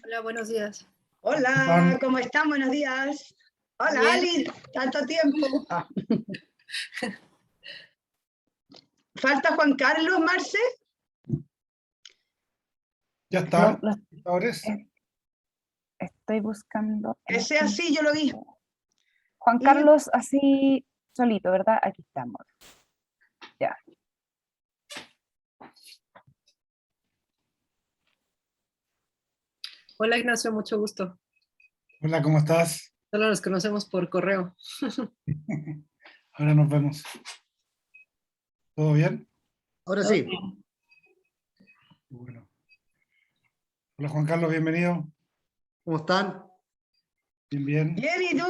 Hola, buenos días. Hola, ¿cómo están? Buenos días. Hola, Bien. Ali, tanto tiempo. ¿Falta Juan Carlos, Marce? Ya está. Estoy buscando. Ese así, yo lo vi. Juan Carlos, así solito, ¿verdad? Aquí estamos. Ya. Hola, Ignacio, mucho gusto. Hola, ¿cómo estás? Solo nos conocemos por correo. Ahora nos vemos. ¿Todo bien? Ahora sí. Bueno. Hola, Juan Carlos, bienvenido. ¿Cómo están? Bien, bien. Bien, ¿y tú?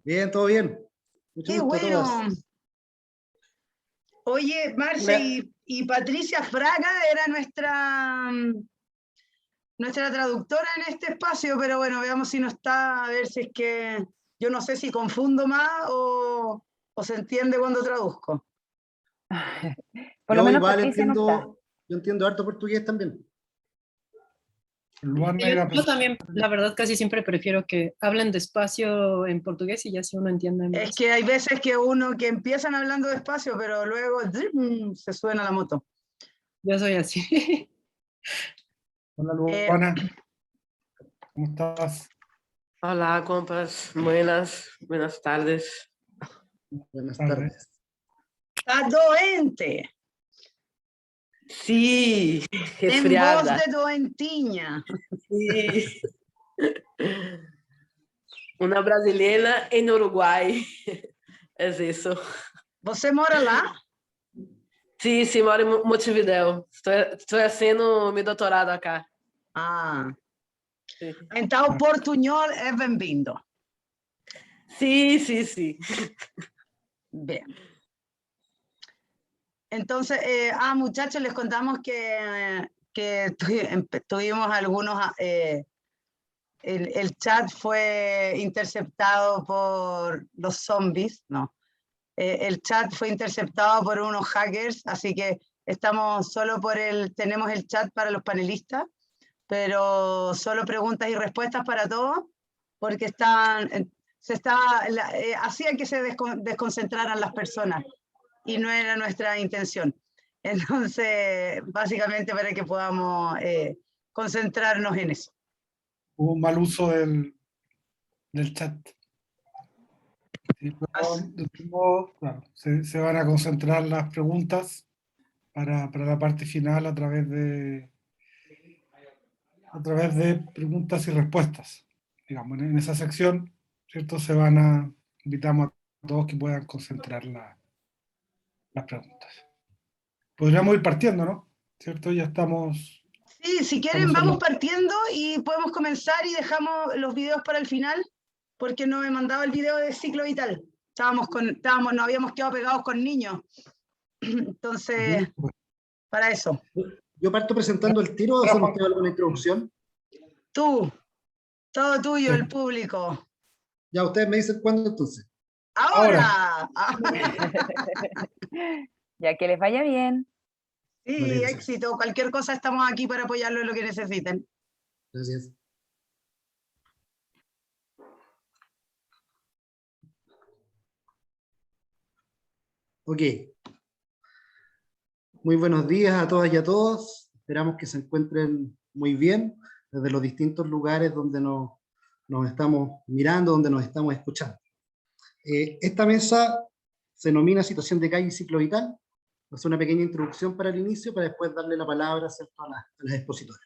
Bien, todo bien. Mucho Qué gusto a bueno. todos. Oye, Marce y Patricia Fraga era nuestra traductora en este espacio, pero bueno, veamos si no está, a ver si es que yo no sé si confundo más o se entiende cuando traduzco. Por lo Yo menos igual Patricia no está. yo entiendo harto portugués también. Yo también, la verdad, casi siempre prefiero que hablen despacio en portugués y ya si uno entiende más. Es que hay veces que empiezan hablando despacio, pero luego se suena la moto. Yo soy así. Hola, Luana. ¿Cómo estás? Hola, compas. Buenas tardes. Buenas tardes. ¡Está doente! Sí, En voz resfriada. de doentiña. Sí. Una brasileña en Uruguay. Es eso. ¿Você mora lá? Sí, moro em Montevideo. Estou haciendo mi doutorado acá. Ah. Sí. Então, portuñol é bem-vindo. Sí. Bien. Entonces, muchachos, les contamos que tuvimos algunos, el chat fue interceptado por los zombies, no. El chat fue interceptado por unos hackers, así que estamos solo tenemos el chat para los panelistas, pero solo preguntas y respuestas para todos, porque hacía que se desconcentraran las personas y no era nuestra intención. Entonces, básicamente para que podamos concentrarnos en eso. Hubo un mal uso del chat. Sí, claro, se van a concentrar las preguntas para la parte final a través de preguntas y respuestas. Digamos, en esa sección, ¿cierto? Invitamos a todos que puedan concentrar las preguntas. Podríamos ir partiendo, ¿no? ¿Cierto? Ya estamos... Sí, si quieren vamos partiendo y podemos comenzar y dejamos los videos para el final, porque no me mandaba el video de ciclo vital. Nos habíamos quedado pegados con niños. Entonces, para eso. Yo parto presentando el tiro, ¿hacemos alguna introducción? Tú, todo tuyo, Sí. el público. Ya, ustedes me dicen cuándo entonces. ¡Ahora! Ya que les vaya bien. Sí, Vale, éxito. Cualquier cosa estamos aquí para apoyarlo en lo que necesiten. Gracias. Ok. Muy buenos días a todas y a todos. Esperamos que se encuentren muy bien desde los distintos lugares donde nos estamos mirando, donde nos estamos escuchando. Esta mesa se denomina Situación de Calle y Ciclo Vital. Voy a hacer una pequeña introducción para el inicio, para después darle la palabra a las expositoras.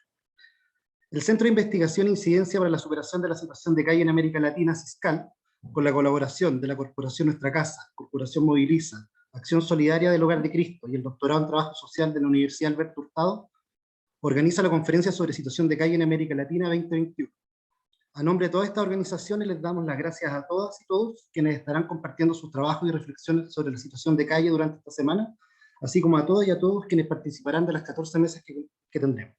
El Centro de Investigación e Incidencia para la Superación de la Situación de Calle en América Latina, CISCAL, con la colaboración de la Corporación Nuestra Casa, Corporación Moviliza, Acción Solidaria del Hogar de Cristo y el Doctorado en Trabajo Social de la Universidad Alberto Hurtado, organiza la Conferencia sobre Situación de Calle en América Latina 2021. A nombre de todas estas organizaciones les damos las gracias a todas y todos quienes estarán compartiendo sus trabajos y reflexiones sobre la situación de calle durante esta semana, así como a todas y a todos quienes participarán de las 14 mesas que tendremos.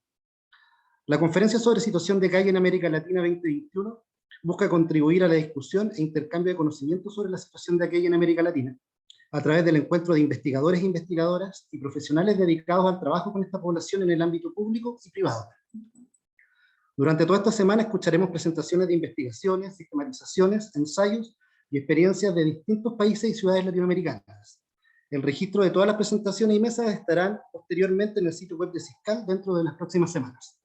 La Conferencia sobre Situación de Calle en América Latina 2021 busca contribuir a la discusión e intercambio de conocimientos sobre la situación de calle en América Latina, a través del encuentro de investigadores e investigadoras y profesionales dedicados al trabajo con esta población en el ámbito público y privado. Durante toda esta semana escucharemos presentaciones de investigaciones, sistematizaciones, ensayos y experiencias de distintos países y ciudades latinoamericanas. El registro de todas las presentaciones y mesas estarán posteriormente en el sitio web de Siscal dentro de las próximas semanas.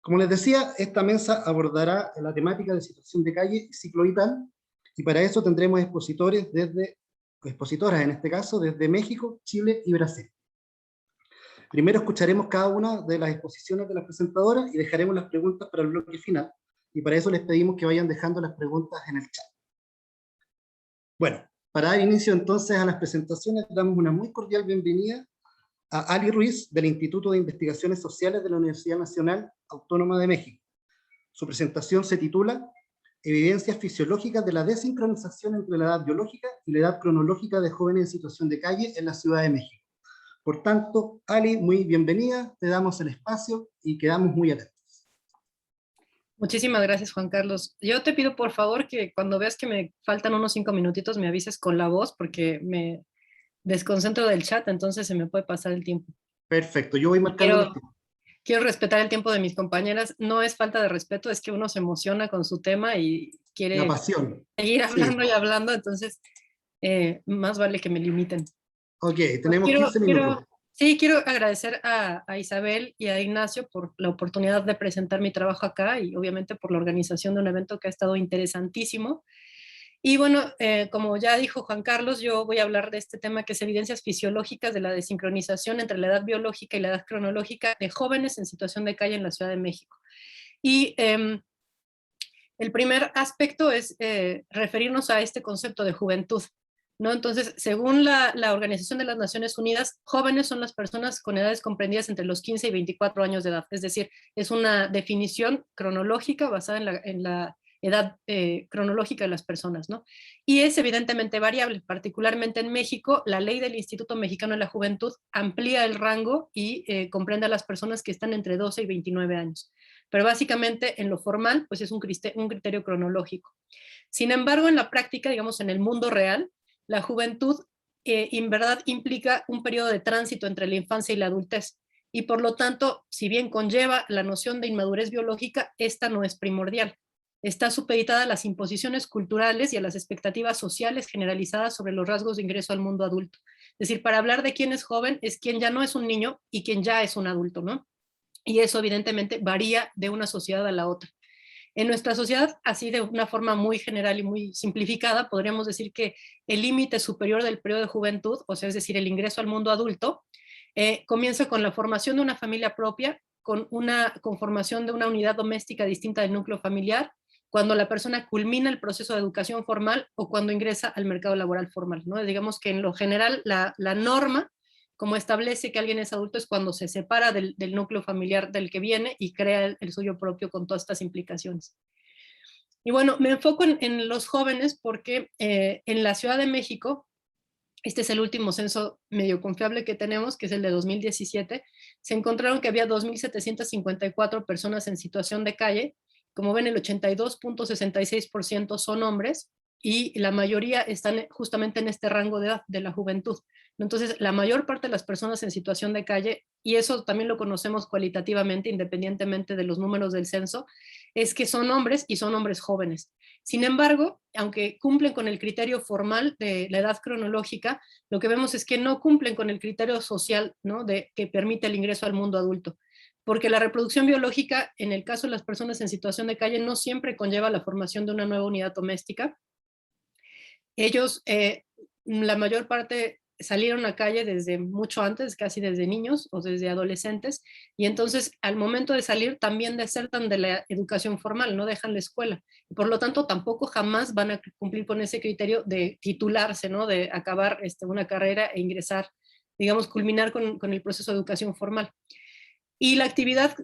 Como les decía, esta mesa abordará la temática de situación de calle y ciclo vital, y para eso tendremos expositoras en este caso, desde México, Chile y Brasil. Primero escucharemos cada una de las exposiciones de las presentadoras y dejaremos las preguntas para el bloque final, y para eso les pedimos que vayan dejando las preguntas en el chat. Bueno, para dar inicio entonces a las presentaciones, damos una muy cordial bienvenida a Ali Ruiz, del Instituto de Investigaciones Sociales de la Universidad Nacional Autónoma de México. Su presentación se titula Evidencias fisiológicas de la desincronización entre la edad biológica y la edad cronológica de jóvenes en situación de calle en la Ciudad de México. Por tanto, Ali, muy bienvenida, te damos el espacio y quedamos muy atentos. Muchísimas gracias, Juan Carlos. Yo te pido por favor que cuando veas que me faltan unos 5 minutitos me avises con la voz porque me desconcentro del chat, entonces se me puede pasar el tiempo. Perfecto, yo voy marcando los tiempos. Quiero respetar el tiempo de mis compañeras. No es falta de respeto, es que uno se emociona con su tema y quiere La pasión. seguir hablando Sí. y hablando, entonces más vale que me limiten. Ok, tenemos 15 minutos. Quiero agradecer a Isabel y a Ignacio por la oportunidad de presentar mi trabajo acá y obviamente por la organización de un evento que ha estado interesantísimo. Y bueno, como ya dijo Juan Carlos, yo voy a hablar de este tema que es evidencias fisiológicas de la desincronización entre la edad biológica y la edad cronológica de jóvenes en situación de calle en la Ciudad de México. Y el primer aspecto es referirnos a este concepto de juventud, ¿no? Entonces, según la Organización de las Naciones Unidas, jóvenes son las personas con edades comprendidas entre los 15 y 24 años de edad, es decir, es una definición cronológica basada en la edad cronológica de las personas, ¿no? Y es evidentemente variable, particularmente en México, la ley del Instituto Mexicano de la Juventud amplía el rango y comprende a las personas que están entre 12 y 29 años. Pero básicamente en lo formal, pues es un criterio cronológico. Sin embargo, en la práctica, digamos en el mundo real, la juventud en verdad implica un periodo de tránsito entre la infancia y la adultez. Y por lo tanto, si bien conlleva la noción de inmadurez biológica, esta no es primordial. Está supeditada a las imposiciones culturales y a las expectativas sociales generalizadas sobre los rasgos de ingreso al mundo adulto. Es decir, para hablar de quién es joven, es quien ya no es un niño y quien ya es un adulto, ¿no? Y eso evidentemente varía de una sociedad a la otra. En nuestra sociedad, así de una forma muy general y muy simplificada, podríamos decir que el límite superior del periodo de juventud, o sea, es decir, el ingreso al mundo adulto, comienza con la formación de una familia propia, con una conformación de una unidad doméstica distinta del núcleo familiar, cuando la persona culmina el proceso de educación formal o cuando ingresa al mercado laboral formal, ¿no? Digamos que en lo general la norma, como establece que alguien es adulto, es cuando se separa del núcleo familiar del que viene y crea el suyo propio con todas estas implicaciones. Y bueno, me enfoco en los jóvenes porque en la Ciudad de México, este es el último censo medio confiable que tenemos, que es el de 2017, se encontraron que había 2.754 personas en situación de calle. Como ven, el 82.66% son hombres y la mayoría están justamente en este rango de edad de la juventud. Entonces, la mayor parte de las personas en situación de calle, y eso también lo conocemos cualitativamente, independientemente de los números del censo, es que son hombres y son hombres jóvenes. Sin embargo, aunque cumplen con el criterio formal de la edad cronológica, lo que vemos es que no cumplen con el criterio social, ¿no? Que permite el ingreso al mundo adulto. Porque la reproducción biológica, en el caso de las personas en situación de calle, no siempre conlleva la formación de una nueva unidad doméstica. Ellos, la mayor parte, salieron a calle desde mucho antes, casi desde niños o desde adolescentes, y entonces al momento de salir también desertan de la educación formal, no dejan la escuela. Por lo tanto, tampoco jamás van a cumplir con ese criterio de titularse, ¿no? De acabar una carrera e ingresar, digamos, culminar con el proceso de educación formal. Y la actividad,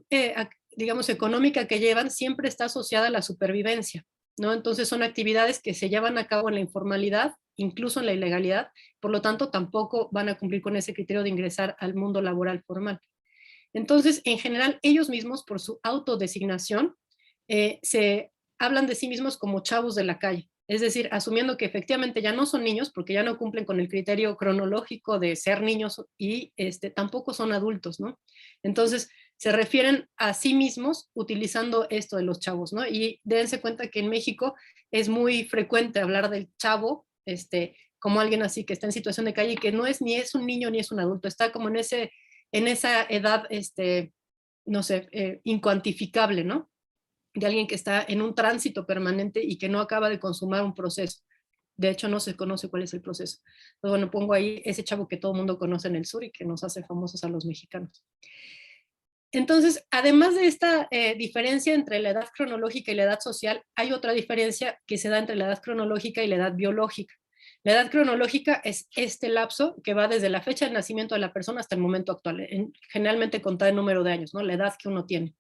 digamos, económica que llevan siempre está asociada a la supervivencia, ¿no? Entonces son actividades que se llevan a cabo en la informalidad, incluso en la ilegalidad, por lo tanto tampoco van a cumplir con ese criterio de ingresar al mundo laboral formal. Entonces, en general, ellos mismos, por su autodesignación, se hablan de sí mismos como chavos de la calle, es decir, asumiendo que efectivamente ya no son niños, porque ya no cumplen con el criterio cronológico de ser niños y tampoco son adultos, ¿no? Entonces, se refieren a sí mismos utilizando esto de los chavos, ¿no? Y dense cuenta que en México es muy frecuente hablar del chavo, como alguien así que está en situación de calle y que no es ni es un niño ni es un adulto, está como en esa edad, no sé, incuantificable, ¿no? De alguien que está en un tránsito permanente y que no acaba de consumar un proceso. De hecho, no se conoce cuál es el proceso. Pues bueno, pongo ahí ese chavo que todo el mundo conoce en el sur y que nos hace famosos a los mexicanos. Entonces, además de esta diferencia entre la edad cronológica y la edad social, hay otra diferencia que se da entre la edad cronológica y la edad biológica. La edad cronológica es este lapso que va desde la fecha de nacimiento de la persona hasta el momento actual, generalmente contada en número de años, ¿no? La edad que uno tiene.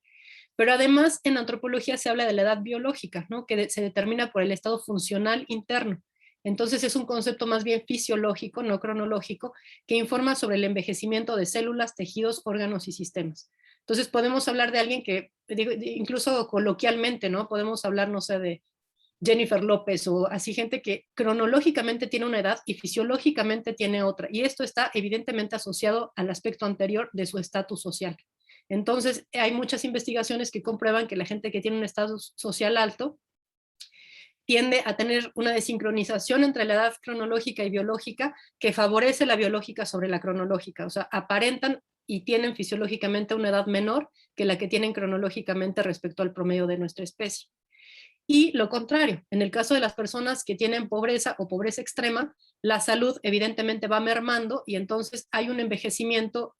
Pero además en antropología se habla de la edad biológica, ¿no? Que se determina por el estado funcional interno. Entonces es un concepto más bien fisiológico, no cronológico, que informa sobre el envejecimiento de células, tejidos, órganos y sistemas. Entonces podemos hablar de alguien que, incluso coloquialmente, ¿no? Podemos hablar, no sé, de Jennifer López o así, gente que cronológicamente tiene una edad y fisiológicamente tiene otra. Y esto está evidentemente asociado al aspecto anterior de su estatus social. Entonces, hay muchas investigaciones que comprueban que la gente que tiene un estatus social alto tiende a tener una desincronización entre la edad cronológica y biológica que favorece la biológica sobre la cronológica. O sea, aparentan y tienen fisiológicamente una edad menor que la que tienen cronológicamente respecto al promedio de nuestra especie. Y lo contrario, en el caso de las personas que tienen pobreza o pobreza extrema, la salud evidentemente va mermando y entonces hay un envejecimiento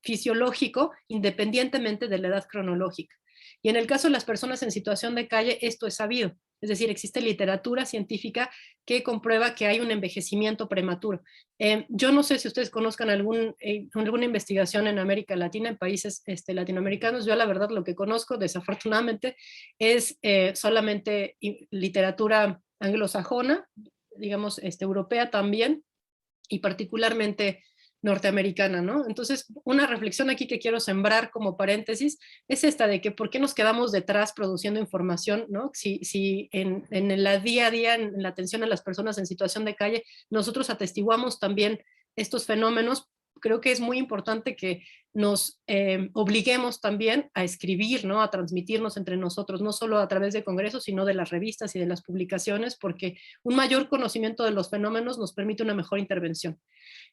fisiológico independientemente de la edad cronológica. Y en el caso de las personas en situación de calle, esto es sabido. Es decir, existe literatura científica que comprueba que hay un envejecimiento prematuro. Yo no sé si ustedes conozcan alguna investigación en América Latina, en países latinoamericanos. Yo la verdad lo que conozco, desafortunadamente, es solamente literatura anglosajona, digamos, europea también, y particularmente norteamericana, ¿no? Entonces, una reflexión aquí que quiero sembrar como paréntesis es esta de que por qué nos quedamos detrás produciendo información, ¿no? Si en el día a día, en la atención a las personas en situación de calle, nosotros atestiguamos también estos fenómenos, creo que es muy importante que nos obliguemos también a escribir, ¿no? A transmitirnos entre nosotros, no solo a través de congresos, sino de las revistas y de las publicaciones, porque un mayor conocimiento de los fenómenos nos permite una mejor intervención.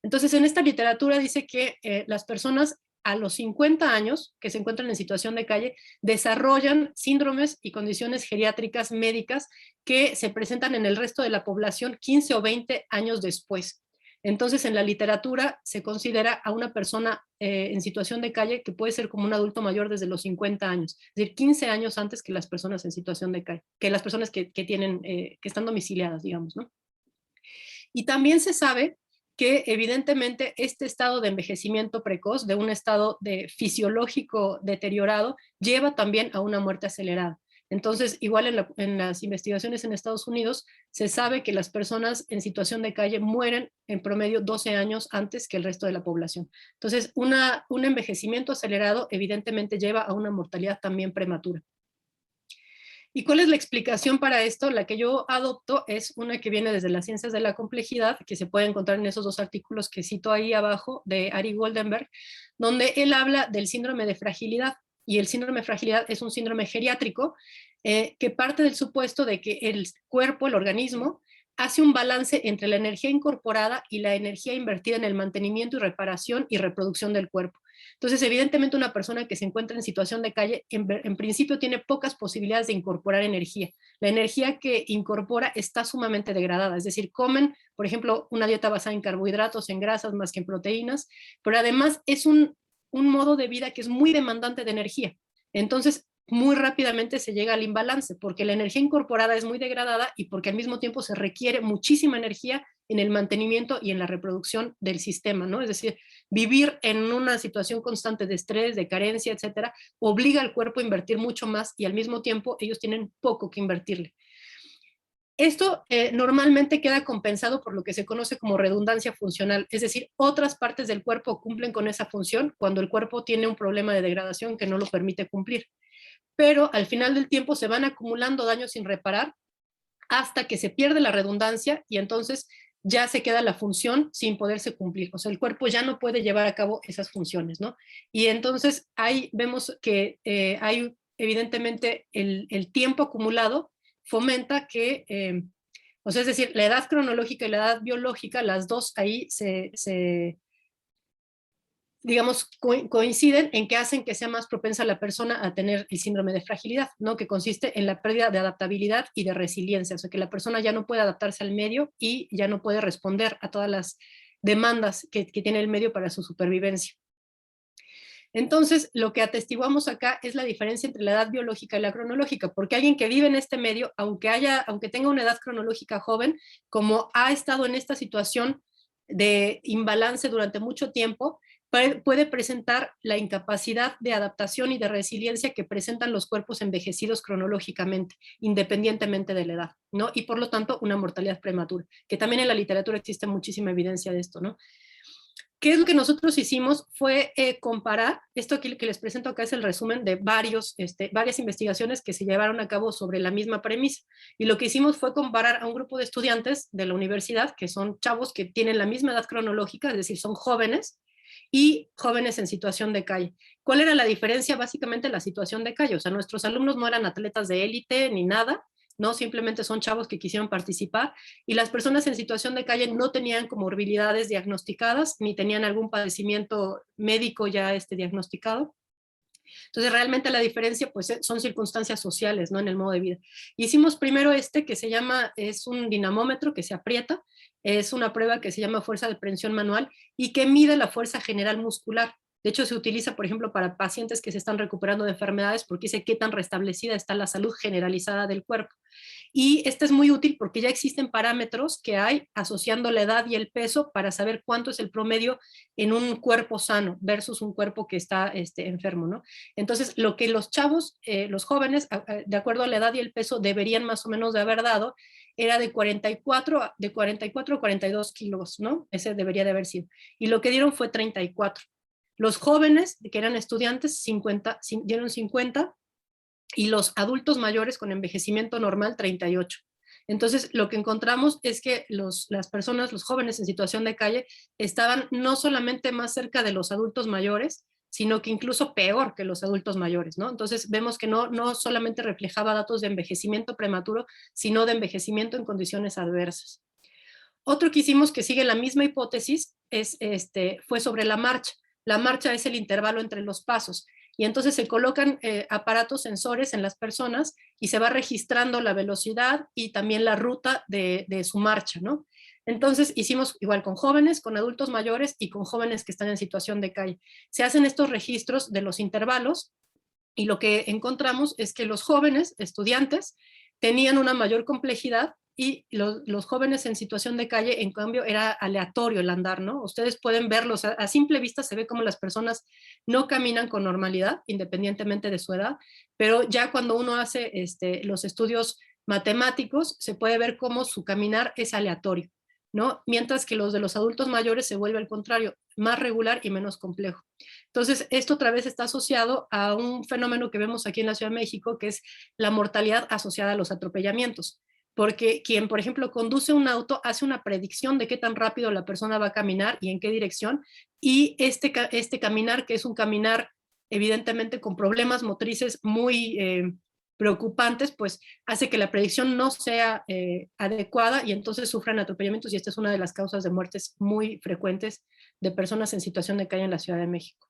Entonces, en esta literatura dice que las personas a los 50 años que se encuentran en situación de calle desarrollan síndromes y condiciones geriátricas médicas que se presentan en el resto de la población 15 o 20 años después. Entonces, en la literatura se considera a una persona en situación de calle que puede ser como un adulto mayor desde los 50 años, es decir, 15 años antes que las personas en situación de calle, que las personas que están domiciliadas, digamos, ¿no? Y también se sabe que evidentemente este estado de envejecimiento precoz, de un estado de fisiológico deteriorado, lleva también a una muerte acelerada. Entonces, igual en las investigaciones en Estados Unidos, se sabe que las personas en situación de calle mueren en promedio 12 años antes que el resto de la población. Entonces, un envejecimiento acelerado evidentemente lleva a una mortalidad también prematura. ¿Y cuál es la explicación para esto? La que yo adopto es una que viene desde las ciencias de la complejidad, que se puede encontrar en esos dos artículos que cito ahí abajo, de Ari Goldenberg, donde él habla del síndrome de fragilidad. Y el síndrome de fragilidad es un síndrome geriátrico que parte del supuesto de que el cuerpo, el organismo, hace un balance entre la energía incorporada y la energía invertida en el mantenimiento y reparación y reproducción del cuerpo. Entonces, evidentemente, una persona que se encuentra en situación de calle, en principio tiene pocas posibilidades de incorporar energía. La energía que incorpora está sumamente degradada, es decir, comen, por ejemplo, una dieta basada en carbohidratos, en grasas más que en proteínas, pero además es un modo de vida que es muy demandante de energía. Entonces, muy rápidamente se llega al imbalance, porque la energía incorporada es muy degradada y porque al mismo tiempo se requiere muchísima energía en el mantenimiento y en la reproducción del sistema, ¿no? Es decir, vivir en una situación constante de estrés, de carencia, etcétera, obliga al cuerpo a invertir mucho más y al mismo tiempo ellos tienen poco que invertirle. Esto normalmente queda compensado por lo que se conoce como redundancia funcional, es decir, otras partes del cuerpo cumplen con esa función cuando el cuerpo tiene un problema de degradación que no lo permite cumplir. Pero al final del tiempo se van acumulando daños sin reparar hasta que se pierde la redundancia y entonces ya se queda la función sin poderse cumplir. O sea, el cuerpo ya no puede llevar a cabo esas funciones, ¿no? Y entonces ahí vemos que hay evidentemente el tiempo acumulado fomenta que, o sea, es decir, la edad cronológica y la edad biológica, las dos ahí digamos, coinciden en que hacen que sea más propensa la persona a tener el síndrome de fragilidad, ¿no? Que consiste en la pérdida de adaptabilidad y de resiliencia, o sea, que la persona ya no puede adaptarse al medio y ya no puede responder a todas las demandas que tiene el medio para su supervivencia. Entonces, lo que atestiguamos acá es la diferencia entre la edad biológica y la cronológica, porque alguien que vive en este medio, aunque tenga una edad cronológica joven, como ha estado en esta situación de imbalance durante mucho tiempo, puede presentar la incapacidad de adaptación y de resiliencia que presentan los cuerpos envejecidos cronológicamente, independientemente de la edad, ¿no? Y por lo tanto, una mortalidad prematura, que también en la literatura existe muchísima evidencia de esto, ¿no? ¿Qué es lo que nosotros hicimos? Fue comparar, esto aquí que les presento acá es el resumen de varias investigaciones que se llevaron a cabo sobre la misma premisa. Y lo que hicimos fue comparar a un grupo de estudiantes de la universidad, que son chavos que tienen la misma edad cronológica, es decir, son jóvenes, y jóvenes en situación de calle. ¿Cuál era la diferencia? Básicamente la situación de calle. O sea, nuestros alumnos no eran atletas de élite ni nada, ¿no? Simplemente son chavos que quisieron participar y las personas en situación de calle no tenían comorbilidades diagnosticadas ni tenían algún padecimiento médico ya diagnosticado. Entonces realmente la diferencia pues son circunstancias sociales, ¿no? En el modo de vida. Hicimos primero que se llama, es un dinamómetro que se aprieta, es una prueba que se llama fuerza de prensión manual y que mide la fuerza general muscular. De hecho, se utiliza, por ejemplo, para pacientes que se están recuperando de enfermedades porque dice qué tan restablecida está la salud generalizada del cuerpo. Y este es muy útil porque ya existen parámetros que hay asociando la edad y el peso para saber cuánto es el promedio en un cuerpo sano versus un cuerpo que está enfermo, ¿no? Entonces, lo que los chavos, los jóvenes, de acuerdo a la edad y el peso, deberían más o menos de haber dado, era de 44 a 42 kilos, ¿no? Ese debería de haber sido. Y lo que dieron fue 34. Los jóvenes, que eran estudiantes, dieron 50, y los adultos mayores con envejecimiento normal, 38. Entonces, lo que encontramos es que las personas, los jóvenes en situación de calle, estaban no solamente más cerca de los adultos mayores, sino que incluso peor que los adultos mayores, ¿no? Entonces, vemos que no solamente reflejaba datos de envejecimiento prematuro, sino de envejecimiento en condiciones adversas. Otro que hicimos que sigue la misma hipótesis fue sobre la marcha. La marcha es el intervalo entre los pasos. Y entonces se colocan aparatos sensores en las personas y se va registrando la velocidad y también la ruta de su marcha, ¿no? Entonces hicimos igual con jóvenes, con adultos mayores y con jóvenes que están en situación de calle. Se hacen estos registros de los intervalos y lo que encontramos es que los jóvenes estudiantes tenían una mayor complejidad y los jóvenes en situación de calle, en cambio, era aleatorio el andar, ¿no? Ustedes pueden verlos, a simple vista se ve como las personas no caminan con normalidad, independientemente de su edad, pero ya cuando uno hace los estudios matemáticos, se puede ver cómo su caminar es aleatorio, ¿no? Mientras que los de los adultos mayores se vuelve al contrario, más regular y menos complejo. Entonces, esto otra vez está asociado a un fenómeno que vemos aquí en la Ciudad de México, que es la mortalidad asociada a los atropellamientos. Porque quien, por ejemplo, conduce un auto hace una predicción de qué tan rápido la persona va a caminar y en qué dirección, y este caminar, que es un caminar evidentemente con problemas motrices muy preocupantes, pues hace que la predicción no sea adecuada y entonces sufran atropellamientos, y esta es una de las causas de muertes muy frecuentes de personas en situación de calle en la Ciudad de México.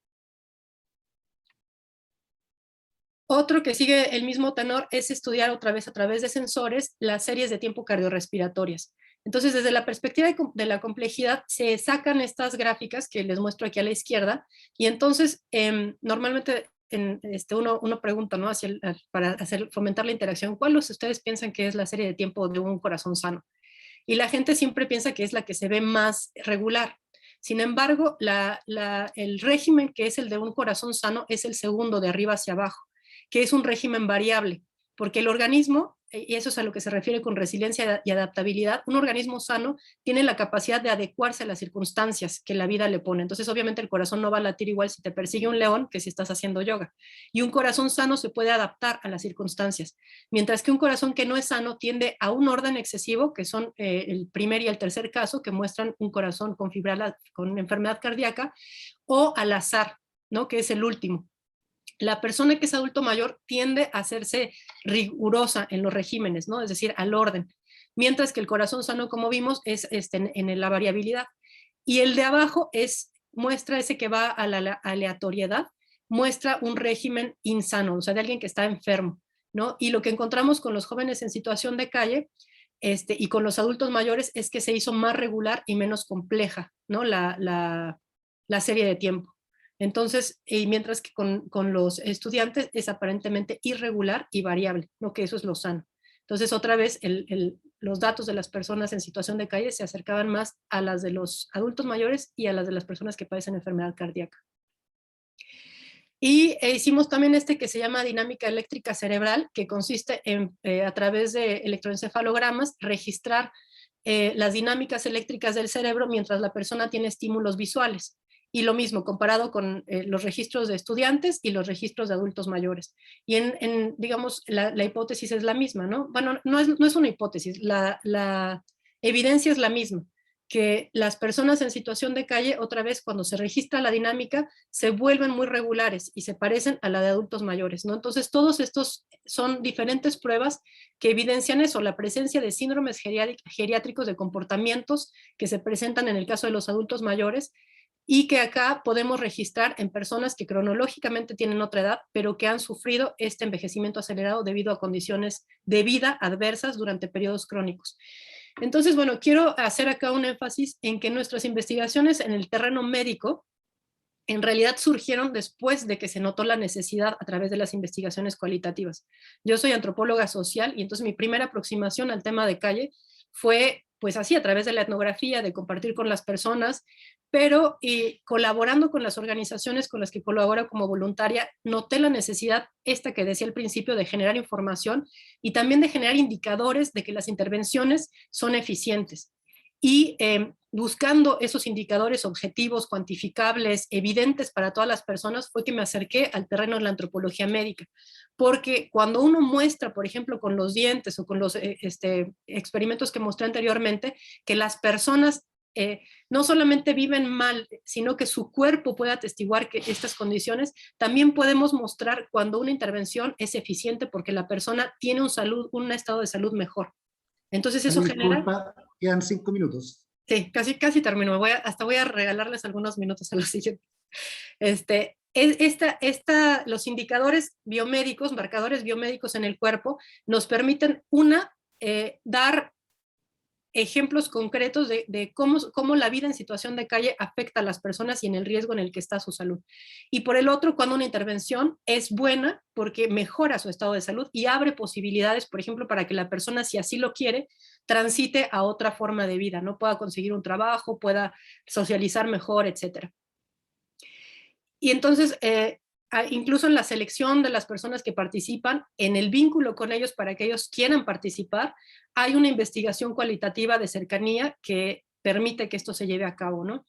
Otro que sigue el mismo tenor es estudiar otra vez a través de sensores las series de tiempo cardiorrespiratorias. Entonces, desde la perspectiva de la complejidad, se sacan estas gráficas que les muestro aquí a la izquierda, y entonces normalmente uno pregunta, ¿no? Para fomentar la interacción, ¿cuál ustedes piensan que es la serie de tiempo de un corazón sano? Y la gente siempre piensa que es la que se ve más regular. Sin embargo, el régimen que es el de un corazón sano es el segundo de arriba hacia abajo, que es un régimen variable, porque el organismo y eso es a lo que se refiere con resiliencia y adaptabilidad, un organismo sano tiene la capacidad de adecuarse a las circunstancias que la vida le pone. Entonces, obviamente, el corazón no va a latir igual si te persigue un león que si estás haciendo yoga. Y un corazón sano se puede adaptar a las circunstancias, mientras que un corazón que no es sano tiende a un orden excesivo, que son el primer y el tercer caso, que muestran un corazón con con enfermedad cardíaca, o al azar, ¿no? Que es el último. La persona que es adulto mayor tiende a hacerse rigurosa en los regímenes, ¿no? Es decir, al orden, mientras que el corazón sano, como vimos, es en la variabilidad. Y el de abajo muestra ese que va a la aleatoriedad, muestra un régimen insano, o sea, de alguien que está enfermo, ¿no? Y lo que encontramos con los jóvenes en situación de calle y con los adultos mayores es que se hizo más regular y menos compleja, ¿no? La serie de tiempo. Entonces, mientras que con los estudiantes es aparentemente irregular y variable, ¿no? Que eso es lo sano. Entonces, otra vez, los datos de las personas en situación de calle se acercaban más a las de los adultos mayores y a las de las personas que padecen enfermedad cardíaca. Y hicimos también que se llama dinámica eléctrica cerebral, que consiste en, a través de electroencefalogramas, registrar las dinámicas eléctricas del cerebro mientras la persona tiene estímulos visuales. Y lo mismo, comparado con los registros de estudiantes y los registros de adultos mayores. Y digamos, la hipótesis es la misma, ¿no? Bueno, no es una hipótesis, la evidencia es la misma, que las personas en situación de calle, otra vez, cuando se registra la dinámica, se vuelven muy regulares y se parecen a la de adultos mayores, ¿no? Entonces, todos estos son diferentes pruebas que evidencian eso, la presencia de síndromes geriátricos de comportamientos que se presentan en el caso de los adultos mayores, y que acá podemos registrar en personas que cronológicamente tienen otra edad, pero que han sufrido este envejecimiento acelerado debido a condiciones de vida adversas durante periodos crónicos. Entonces, bueno, quiero hacer acá un énfasis en que nuestras investigaciones en el terreno médico en realidad surgieron después de que se notó la necesidad a través de las investigaciones cualitativas. Yo soy antropóloga social y entonces mi primera aproximación al tema de calle fue pues así, a través de la etnografía, de compartir con las personas, pero colaborando con las organizaciones con las que colaboro como voluntaria, noté la necesidad esta que decía al principio de generar información y también de generar indicadores de que las intervenciones son eficientes. Y buscando esos indicadores objetivos, cuantificables, evidentes para todas las personas, fue que me acerqué al terreno de la antropología médica. Porque cuando uno muestra, por ejemplo, con los dientes o con los experimentos que mostré anteriormente, que las personas no solamente viven mal, sino que su cuerpo puede atestiguar que estas condiciones, también podemos mostrar cuando una intervención es eficiente porque la persona tiene un estado de salud mejor. Entonces eso genera... Disculpa, quedan 5 minutos. Sí, casi termino. Hasta voy a regalarles algunos minutos a los siguientes. Los indicadores biomédicos, marcadores biomédicos en el cuerpo, nos permiten, dar ejemplos concretos de cómo la vida en situación de calle afecta a las personas y en el riesgo en el que está su salud. Y por el otro, cuando una intervención es buena porque mejora su estado de salud y abre posibilidades, por ejemplo, para que la persona, si así lo quiere, transite a otra forma de vida, no pueda conseguir un trabajo, pueda socializar mejor, etc. Y entonces, incluso en la selección de las personas que participan, en el vínculo con ellos para que ellos quieran participar, hay una investigación cualitativa de cercanía que permite que esto se lleve a cabo, ¿no?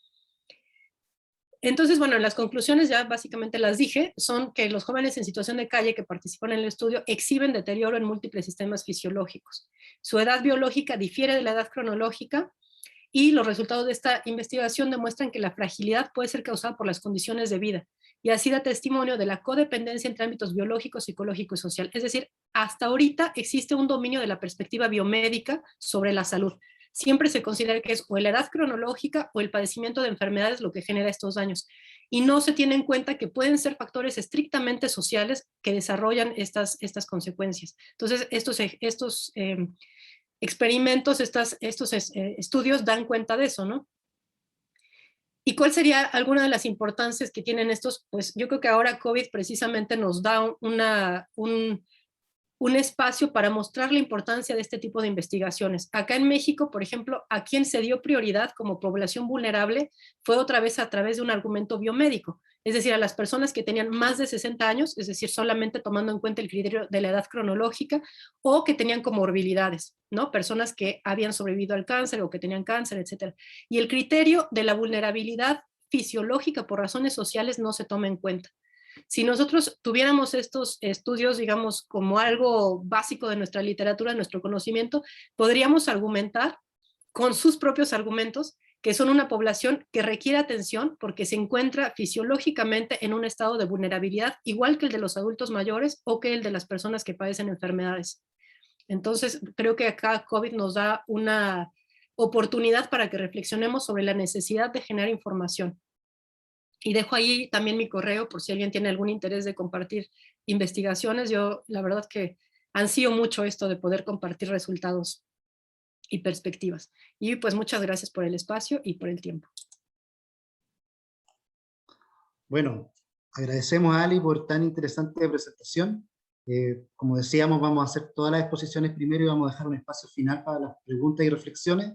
Entonces, bueno, las conclusiones ya básicamente las dije, son que los jóvenes en situación de calle que participan en el estudio exhiben deterioro en múltiples sistemas fisiológicos. Su edad biológica difiere de la edad cronológica y los resultados de esta investigación demuestran que la fragilidad puede ser causada por las condiciones de vida y así da testimonio de la codependencia entre ámbitos biológico, psicológico y social. Es decir, hasta ahorita existe un dominio de la perspectiva biomédica sobre la salud. Siempre se considera que es o la edad cronológica o el padecimiento de enfermedades lo que genera estos daños. Y no se tiene en cuenta que pueden ser factores estrictamente sociales que desarrollan estas consecuencias. Entonces, estos experimentos, estos estudios dan cuenta de eso, ¿no? ¿Y cuál sería alguna de las importancias que tienen estos? Pues yo creo que ahora COVID precisamente nos da un un espacio para mostrar la importancia de este tipo de investigaciones. Acá en México, por ejemplo, a quien se dio prioridad como población vulnerable fue otra vez a través de un argumento biomédico, es decir, a las personas que tenían más de 60 años, es decir, solamente tomando en cuenta el criterio de la edad cronológica, o que tenían comorbilidades, ¿no? Personas que habían sobrevivido al cáncer o que tenían cáncer, etc. Y el criterio de la vulnerabilidad fisiológica por razones sociales no se toma en cuenta. Si nosotros tuviéramos estos estudios, digamos, como algo básico de nuestra literatura, de nuestro conocimiento, podríamos argumentar con sus propios argumentos que son una población que requiere atención porque se encuentra fisiológicamente en un estado de vulnerabilidad, igual que el de los adultos mayores o que el de las personas que padecen enfermedades. Entonces, creo que acá COVID nos da una oportunidad para que reflexionemos sobre la necesidad de generar información. Y dejo ahí también mi correo por si alguien tiene algún interés de compartir investigaciones. Yo, la verdad que ansío mucho esto de poder compartir resultados y perspectivas. Y pues muchas gracias por el espacio y por el tiempo. Bueno, agradecemos a Ali por tan interesante presentación. Como decíamos, vamos a hacer todas las exposiciones primero y vamos a dejar un espacio final para las preguntas y reflexiones.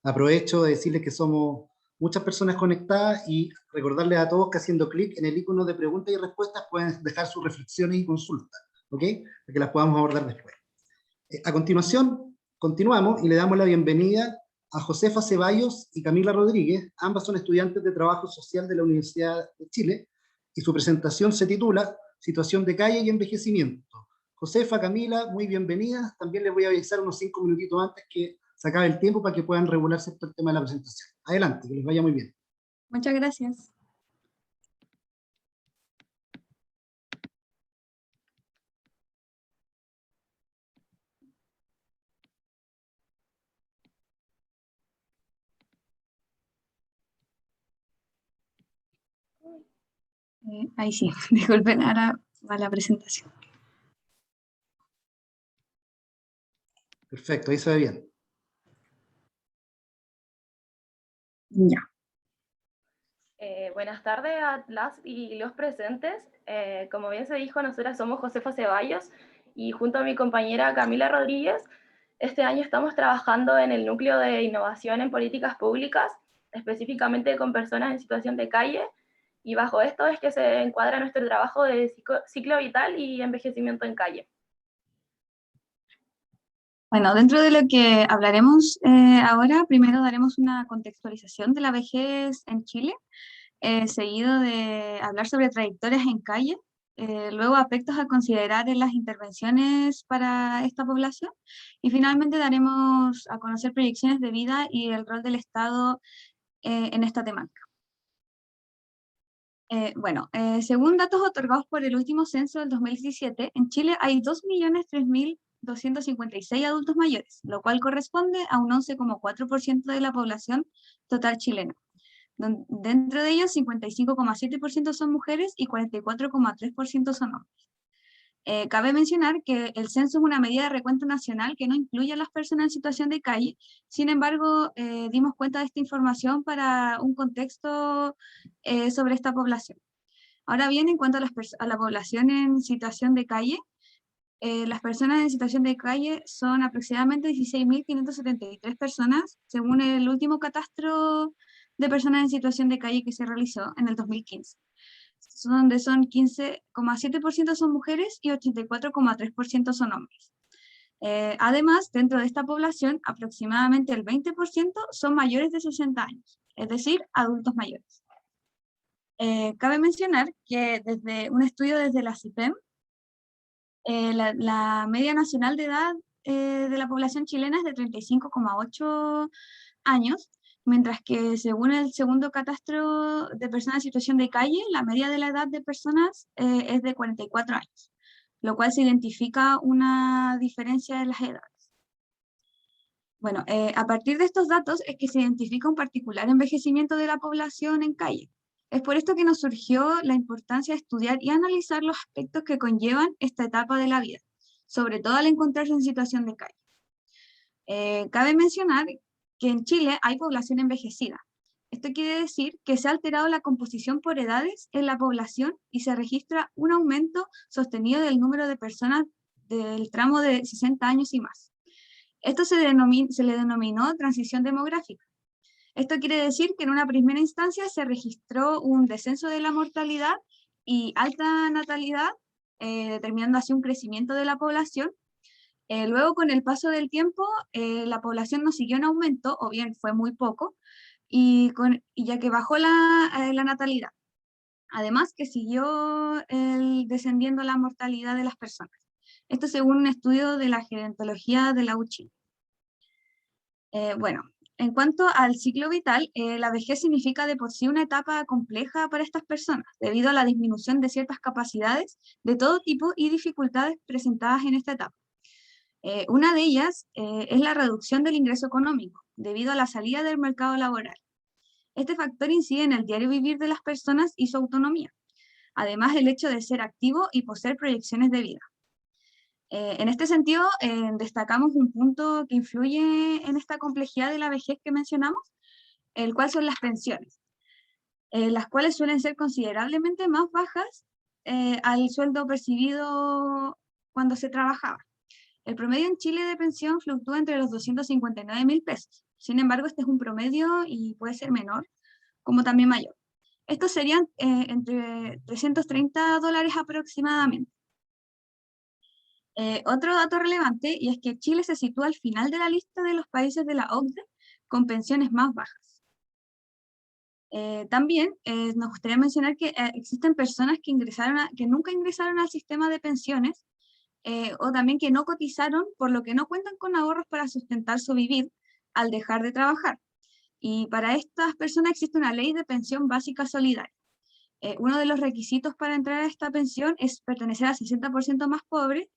Aprovecho de decirles que somos muchas personas conectadas y recordarles a todos que haciendo clic en el icono de preguntas y respuestas pueden dejar sus reflexiones y consultas, ¿ok? Para que las podamos abordar después. A continuación, continuamos y le damos la bienvenida a Josefa Ceballos y Camila Rodríguez. Ambas son estudiantes de Trabajo Social de la Universidad de Chile y su presentación se titula Situación de calle y envejecimiento. Josefa, Camila, muy bienvenidas. También les voy a avisar unos 5 minutitos antes que se acabe el tiempo para que puedan regularse todo el tema de la presentación. Adelante, que les vaya muy bien. Muchas gracias. Ahí sí, disculpen, ahora va la presentación. Perfecto, ahí se ve bien. Ya. Buenas tardes a las y los presentes. Como bien se dijo, nosotras somos Josefa Ceballos y junto a mi compañera Camila Rodríguez, este año estamos trabajando en el núcleo de innovación en políticas públicas, específicamente con personas en situación de calle, y bajo esto es que se encuadra nuestro trabajo de ciclo vital y envejecimiento en calle. Bueno, dentro de lo que hablaremos ahora, primero daremos una contextualización de la vejez en Chile, seguido de hablar sobre trayectorias en calle, luego aspectos a considerar en las intervenciones para esta población, y finalmente daremos a conocer proyecciones de vida y el rol del Estado en esta temática. Según datos otorgados por el último censo del 2017, en Chile hay 2.003.256 adultos mayores, lo cual corresponde a un 11,4% de la población total chilena. Dentro de ellos, 55,7% son mujeres y 44,3% son hombres. Cabe mencionar que el censo es una medida de recuento nacional que no incluye a las personas en situación de calle. Sin embargo, dimos cuenta de esta información para un contexto sobre esta población. Ahora bien, en cuanto a la población en situación de calle, las personas en situación de calle son aproximadamente 16.573 personas, según el último catastro de personas en situación de calle que se realizó en el 2015. Donde son 15,7% son mujeres y 84,3% son hombres. Además, dentro de esta población, aproximadamente el 20% son mayores de 60 años, es decir, adultos mayores. Cabe mencionar que desde un estudio desde la CIPEM, la media nacional de edad de la población chilena es de 35,8 años, mientras que según el segundo catastro de personas en situación de calle, la media de la edad de personas es de 44 años, lo cual se identifica una diferencia de las edades. Bueno, a partir de estos datos es que se identifica un particular envejecimiento de la población en calle. Es por esto que nos surgió la importancia de estudiar y analizar los aspectos que conllevan esta etapa de la vida, sobre todo al encontrarse en situación de calle. Cabe mencionar que en Chile hay población envejecida. Esto quiere decir que se ha alterado la composición por edades en la población y se registra un aumento sostenido del número de personas del tramo de 60 años y más. Esto se le denominó transición demográfica. Esto quiere decir que en una primera instancia se registró un descenso de la mortalidad y alta natalidad, determinando así un crecimiento de la población. Luego, con el paso del tiempo, la población no siguió en aumento, o bien fue muy poco, y ya que bajó la natalidad. Además, que siguió descendiendo la mortalidad de las personas. Esto según un estudio de la gerontología de la UCHI. Bueno, en cuanto al ciclo vital, la vejez significa de por sí una etapa compleja para estas personas, debido a la disminución de ciertas capacidades de todo tipo y dificultades presentadas en esta etapa. Una de ellas es la reducción del ingreso económico, debido a la salida del mercado laboral. Este factor incide en el diario vivir de las personas y su autonomía, además del hecho de ser activo y poseer proyecciones de vida. En este sentido, destacamos un punto que influye en esta complejidad de la vejez que mencionamos, el cual son las pensiones, las cuales suelen ser considerablemente más bajas al sueldo percibido cuando se trabajaba. El promedio en Chile de pensión fluctúa entre los 259.000 pesos. Sin embargo, este es un promedio y puede ser menor, como también mayor. Estos serían entre $330 aproximadamente. Otro dato relevante, y es que Chile se sitúa al final de la lista de los países de la OCDE con pensiones más bajas. También nos gustaría mencionar que existen personas que nunca ingresaron al sistema de pensiones, o también que no cotizaron, por lo que no cuentan con ahorros para sustentar su vivir al dejar de trabajar. Y para estas personas existe una ley de pensión básica solidaria. Uno de los requisitos para entrar a esta pensión es pertenecer al 60% más pobre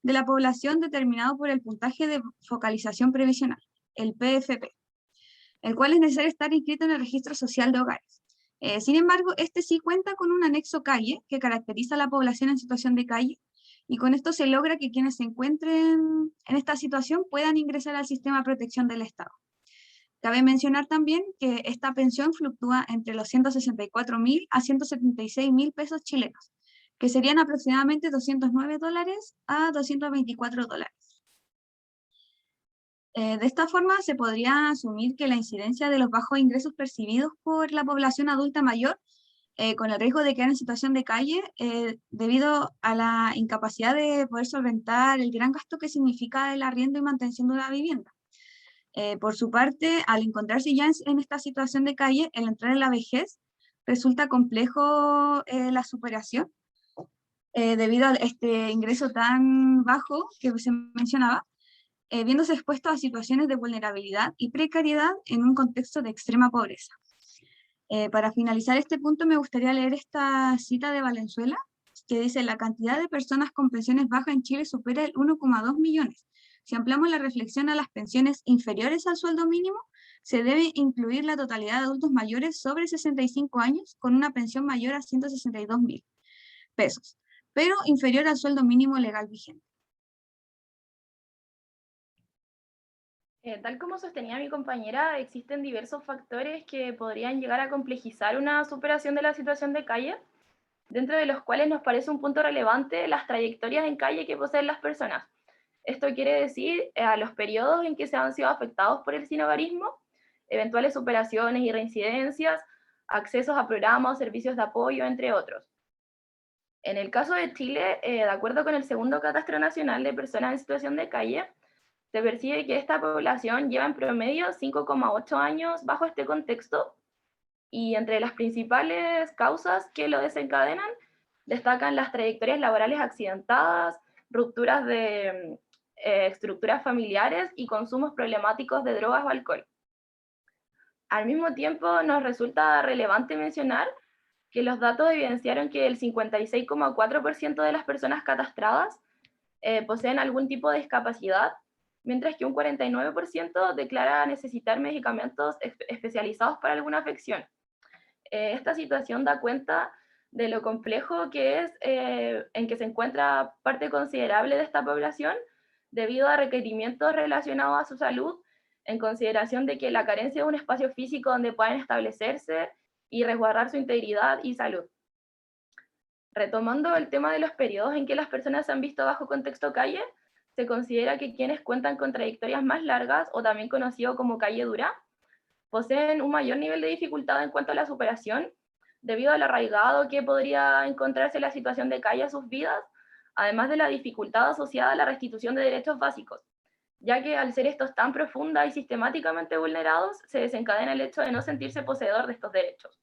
de la población determinado por el puntaje de focalización previsional, el PFP, el cual es necesario estar inscrito en el registro social de hogares. Sin embargo, este sí cuenta con un anexo calle que caracteriza a la población en situación de calle, y con esto se logra que quienes se encuentren en esta situación puedan ingresar al sistema de protección del Estado. Cabe mencionar también que esta pensión fluctúa entre los 164.000 a 176.000 pesos chilenos, que serían aproximadamente $209 a $224. De esta forma se podría asumir que la incidencia de los bajos ingresos percibidos por la población adulta mayor, con el riesgo de quedar en situación de calle, debido a la incapacidad de poder solventar el gran gasto que significa el arriendo y mantención de una vivienda. Por su parte, al encontrarse ya en esta situación de calle, el entrar en la vejez resulta complejo la superación, debido a este ingreso tan bajo que se mencionaba, viéndose expuesto a situaciones de vulnerabilidad y precariedad en un contexto de extrema pobreza. Para finalizar este punto, me gustaría leer esta cita de Valenzuela, que dice: la cantidad de personas con pensiones bajas en Chile supera el 1,2 millones. Si ampliamos la reflexión a las pensiones inferiores al sueldo mínimo, se debe incluir la totalidad de adultos mayores sobre 65 años con una pensión mayor a 162.000 pesos, pero inferior al sueldo mínimo legal vigente. Tal como sostenía mi compañera, existen diversos factores que podrían llegar a complejizar una superación de la situación de calle, dentro de los cuales nos parece un punto relevante las trayectorias en calle que poseen las personas. Esto quiere decir a los periodos en que se han sido afectados por el sinhogarismo, eventuales superaciones y reincidencias, accesos a programas o servicios de apoyo, entre otros. En el caso de Chile, de acuerdo con el segundo Catastro Nacional de Personas en Situación de Calle, se percibe que esta población lleva en promedio 5,8 años bajo este contexto, y entre las principales causas que lo desencadenan destacan las trayectorias laborales accidentadas, rupturas de estructuras familiares y consumos problemáticos de drogas o alcohol. Al mismo tiempo, nos resulta relevante mencionar que los datos evidenciaron que el 56,4% de las personas catastradas poseen algún tipo de discapacidad, mientras que un 49% declara necesitar medicamentos especializados para alguna afección. Esta situación da cuenta de lo complejo que es en que se encuentra parte considerable de esta población, debido a requerimientos relacionados a su salud, en consideración de que la carencia de un espacio físico donde puedan establecerse y resguardar su integridad y salud. Retomando el tema de los periodos en que las personas se han visto bajo contexto calle, se considera que quienes cuentan con trayectorias más largas, o también conocido como calle dura, poseen un mayor nivel de dificultad en cuanto a la superación, debido al arraigado que podría encontrarse la situación de calle a sus vidas, además de la dificultad asociada a la restitución de derechos básicos, ya que al ser estos tan profunda y sistemáticamente vulnerados, se desencadena el hecho de no sentirse poseedor de estos derechos.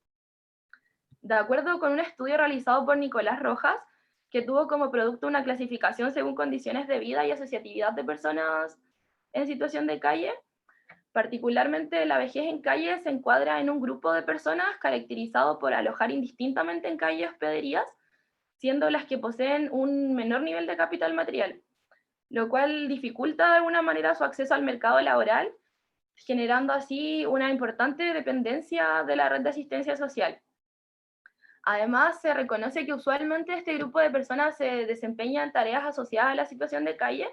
De acuerdo con un estudio realizado por Nicolás Rojas, que tuvo como producto una clasificación según condiciones de vida y asociatividad de personas en situación de calle, particularmente la vejez en calle se encuadra en un grupo de personas caracterizado por alojar indistintamente en calle y hospederías, siendo las que poseen un menor nivel de capital material, lo cual dificulta de alguna manera su acceso al mercado laboral, generando así una importante dependencia de la red de asistencia social. Además, se reconoce que usualmente este grupo de personas se desempeña en tareas asociadas a la situación de calle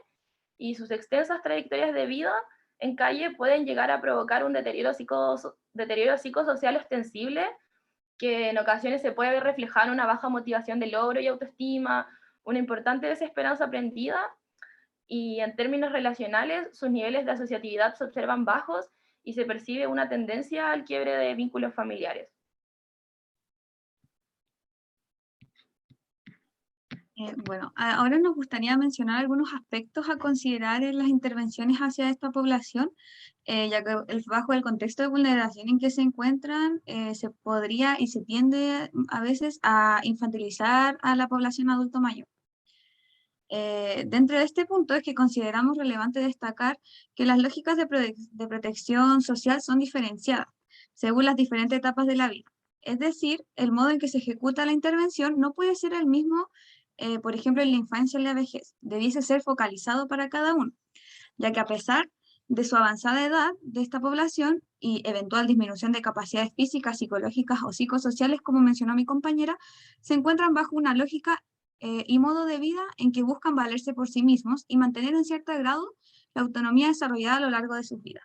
y sus extensas trayectorias de vida en calle pueden llegar a provocar un deterioro psicosocial ostensible, que en ocasiones se puede ver reflejado en una baja motivación de logro y autoestima, una importante desesperanza aprendida, y en términos relacionales, sus niveles de asociatividad se observan bajos y se percibe una tendencia al quiebre de vínculos familiares. Bueno, ahora nos gustaría mencionar algunos aspectos a considerar en las intervenciones hacia esta población, ya que bajo el contexto de vulneración en que se encuentran, se podría y se tiende a veces a infantilizar a la población adulto mayor. Dentro de este punto es que consideramos relevante destacar que las lógicas de protección social son diferenciadas según las diferentes etapas de la vida. Es decir, el modo en que se ejecuta la intervención no puede ser el mismo, por ejemplo, en la infancia y en la vejez. Debiese ser focalizado para cada uno, ya que a pesar de su avanzada edad de esta población y eventual disminución de capacidades físicas, psicológicas o psicosociales, como mencionó mi compañera, se encuentran bajo una lógica y modo de vida en que buscan valerse por sí mismos y mantener en cierto grado la autonomía desarrollada a lo largo de sus vidas.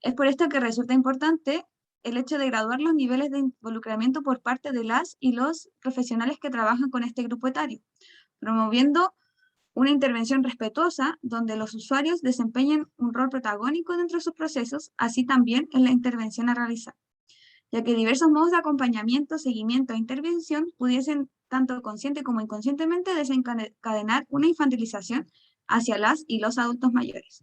Es por esto que resulta importante el hecho de graduar los niveles de involucramiento por parte de las y los profesionales que trabajan con este grupo etario, promoviendo una intervención respetuosa donde los usuarios desempeñen un rol protagónico dentro de sus procesos, así también en la intervención a realizar, ya que diversos modos de acompañamiento, seguimiento e intervención pudiesen, tanto consciente como inconscientemente, desencadenar una infantilización hacia las y los adultos mayores.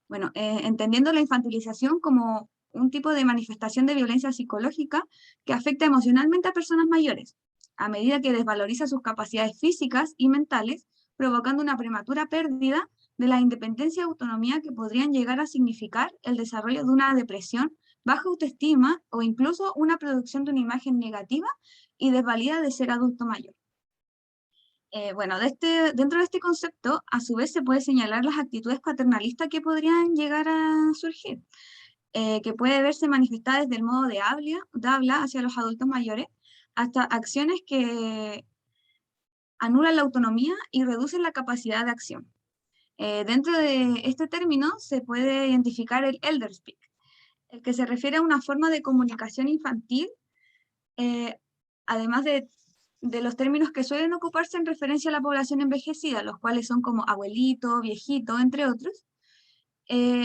Bueno, entendiendo la infantilización como un tipo de manifestación de violencia psicológica que afecta emocionalmente a personas mayores, a medida que desvaloriza sus capacidades físicas y mentales, provocando una prematura pérdida de la independencia y autonomía que podrían llegar a significar el desarrollo de una depresión, baja autoestima o incluso una producción de una imagen negativa y desvalida de ser adulto mayor. Bueno, dentro de este concepto, a su vez se puede señalar las actitudes paternalistas que podrían llegar a surgir, que puede verse manifestada desde el modo de habla hacia los adultos mayores, hasta acciones que anulan la autonomía y reducen la capacidad de acción. Dentro de este término se puede identificar el elder speak, el que se refiere a una forma de comunicación infantil, además de los términos que suelen ocuparse en referencia a la población envejecida, los cuales son como abuelito, viejito, entre otros.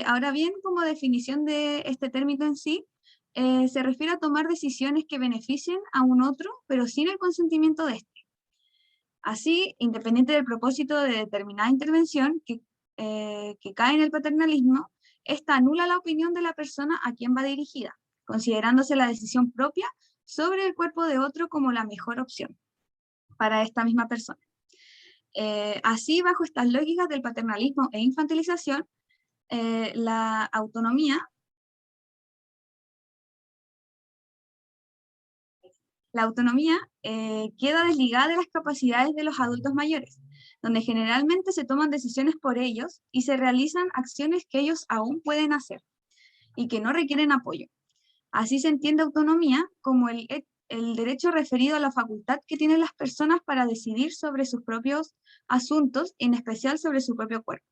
Ahora bien, como definición de este término en sí, se refiere a tomar decisiones que beneficien a un otro, pero sin el consentimiento de éste. Así, independiente del propósito de determinada intervención que cae en el paternalismo, esta anula la opinión de la persona a quien va dirigida, considerándose la decisión propia sobre el cuerpo de otro como la mejor opción para esta misma persona. Así, bajo estas lógicas del paternalismo e infantilización, la autonomía queda desligada de las capacidades de los adultos mayores, donde generalmente se toman decisiones por ellos y se realizan acciones que ellos aún pueden hacer y que no requieren apoyo. Así se entiende autonomía como el derecho referido a la facultad que tienen las personas para decidir sobre sus propios asuntos, en especial sobre su propio cuerpo.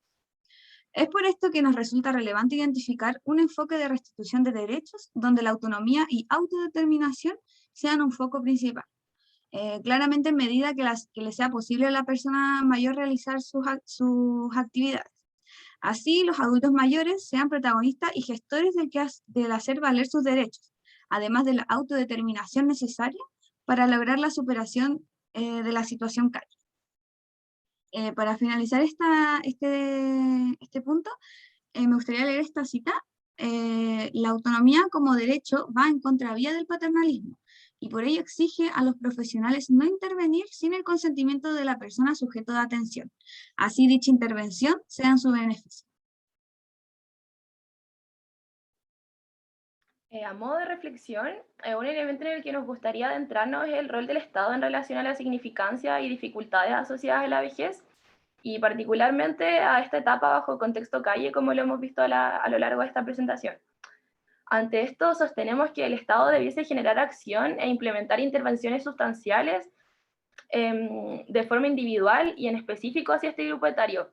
Es por esto que nos resulta relevante identificar un enfoque de restitución de derechos donde la autonomía y autodeterminación sean un foco principal. claramente en medida que le sea posible a la persona mayor realizar sus actividades. Así, los adultos mayores sean protagonistas y gestores del hacer valer sus derechos, además de la autodeterminación necesaria para lograr la superación de la situación calle. Para finalizar este punto, me gustaría leer esta cita. La autonomía como derecho va en contravía del paternalismo y por ello exige a los profesionales no intervenir sin el consentimiento de la persona sujeto de atención. Así dicha intervención sea en su beneficio. A modo de reflexión, un elemento en el que nos gustaría adentrarnos es el rol del Estado en relación a la significancia y dificultades asociadas a la vejez, y particularmente a esta etapa bajo contexto calle, como lo hemos visto a lo largo de esta presentación. Ante esto, sostenemos que el Estado debiese generar acción e implementar intervenciones sustanciales de forma individual y en específico hacia este grupo etario,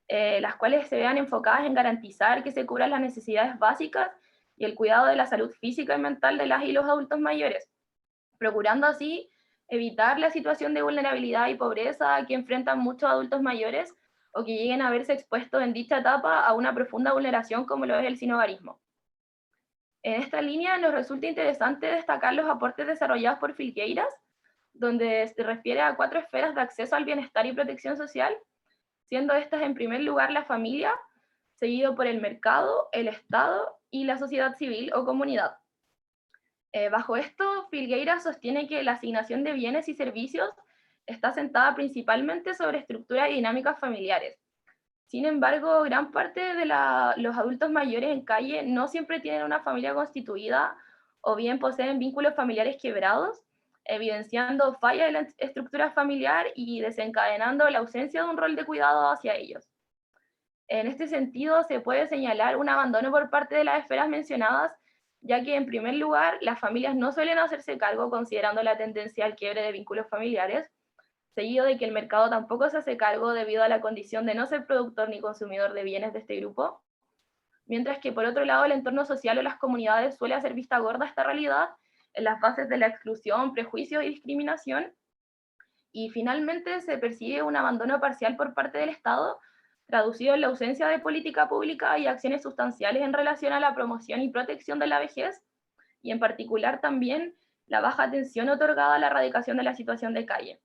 las cuales se vean enfocadas en garantizar que se cubran las necesidades básicas y el cuidado de la salud física y mental de las y los adultos mayores, procurando así evitar la situación de vulnerabilidad y pobreza que enfrentan muchos adultos mayores o que lleguen a verse expuestos en dicha etapa a una profunda vulneración como lo es el sinhogarismo. En esta línea nos resulta interesante destacar los aportes desarrollados por Filgueiras, donde se refiere a 4 esferas de acceso al bienestar y protección social, siendo estas en primer lugar la familia, seguido por el mercado, el Estado y la sociedad civil o comunidad. Bajo esto, Filgueiras sostiene que la asignación de bienes y servicios está sentada principalmente sobre estructuras y dinámicas familiares. Sin embargo, gran parte de los adultos mayores en calle no siempre tienen una familia constituida o bien poseen vínculos familiares quebrados, evidenciando fallas en la estructura familiar y desencadenando la ausencia de un rol de cuidado hacia ellos. En este sentido, se puede señalar un abandono por parte de las esferas mencionadas, ya que en primer lugar, las familias no suelen hacerse cargo considerando la tendencia al quiebre de vínculos familiares, seguido de que el mercado tampoco se hace cargo debido a la condición de no ser productor ni consumidor de bienes de este grupo, mientras que por otro lado el entorno social o las comunidades suele hacer vista gorda a esta realidad en las bases de la exclusión, prejuicios y discriminación, y finalmente se percibe un abandono parcial por parte del Estado, traducido en la ausencia de política pública y acciones sustanciales en relación a la promoción y protección de la vejez, y en particular también la baja atención otorgada a la erradicación de la situación de calle.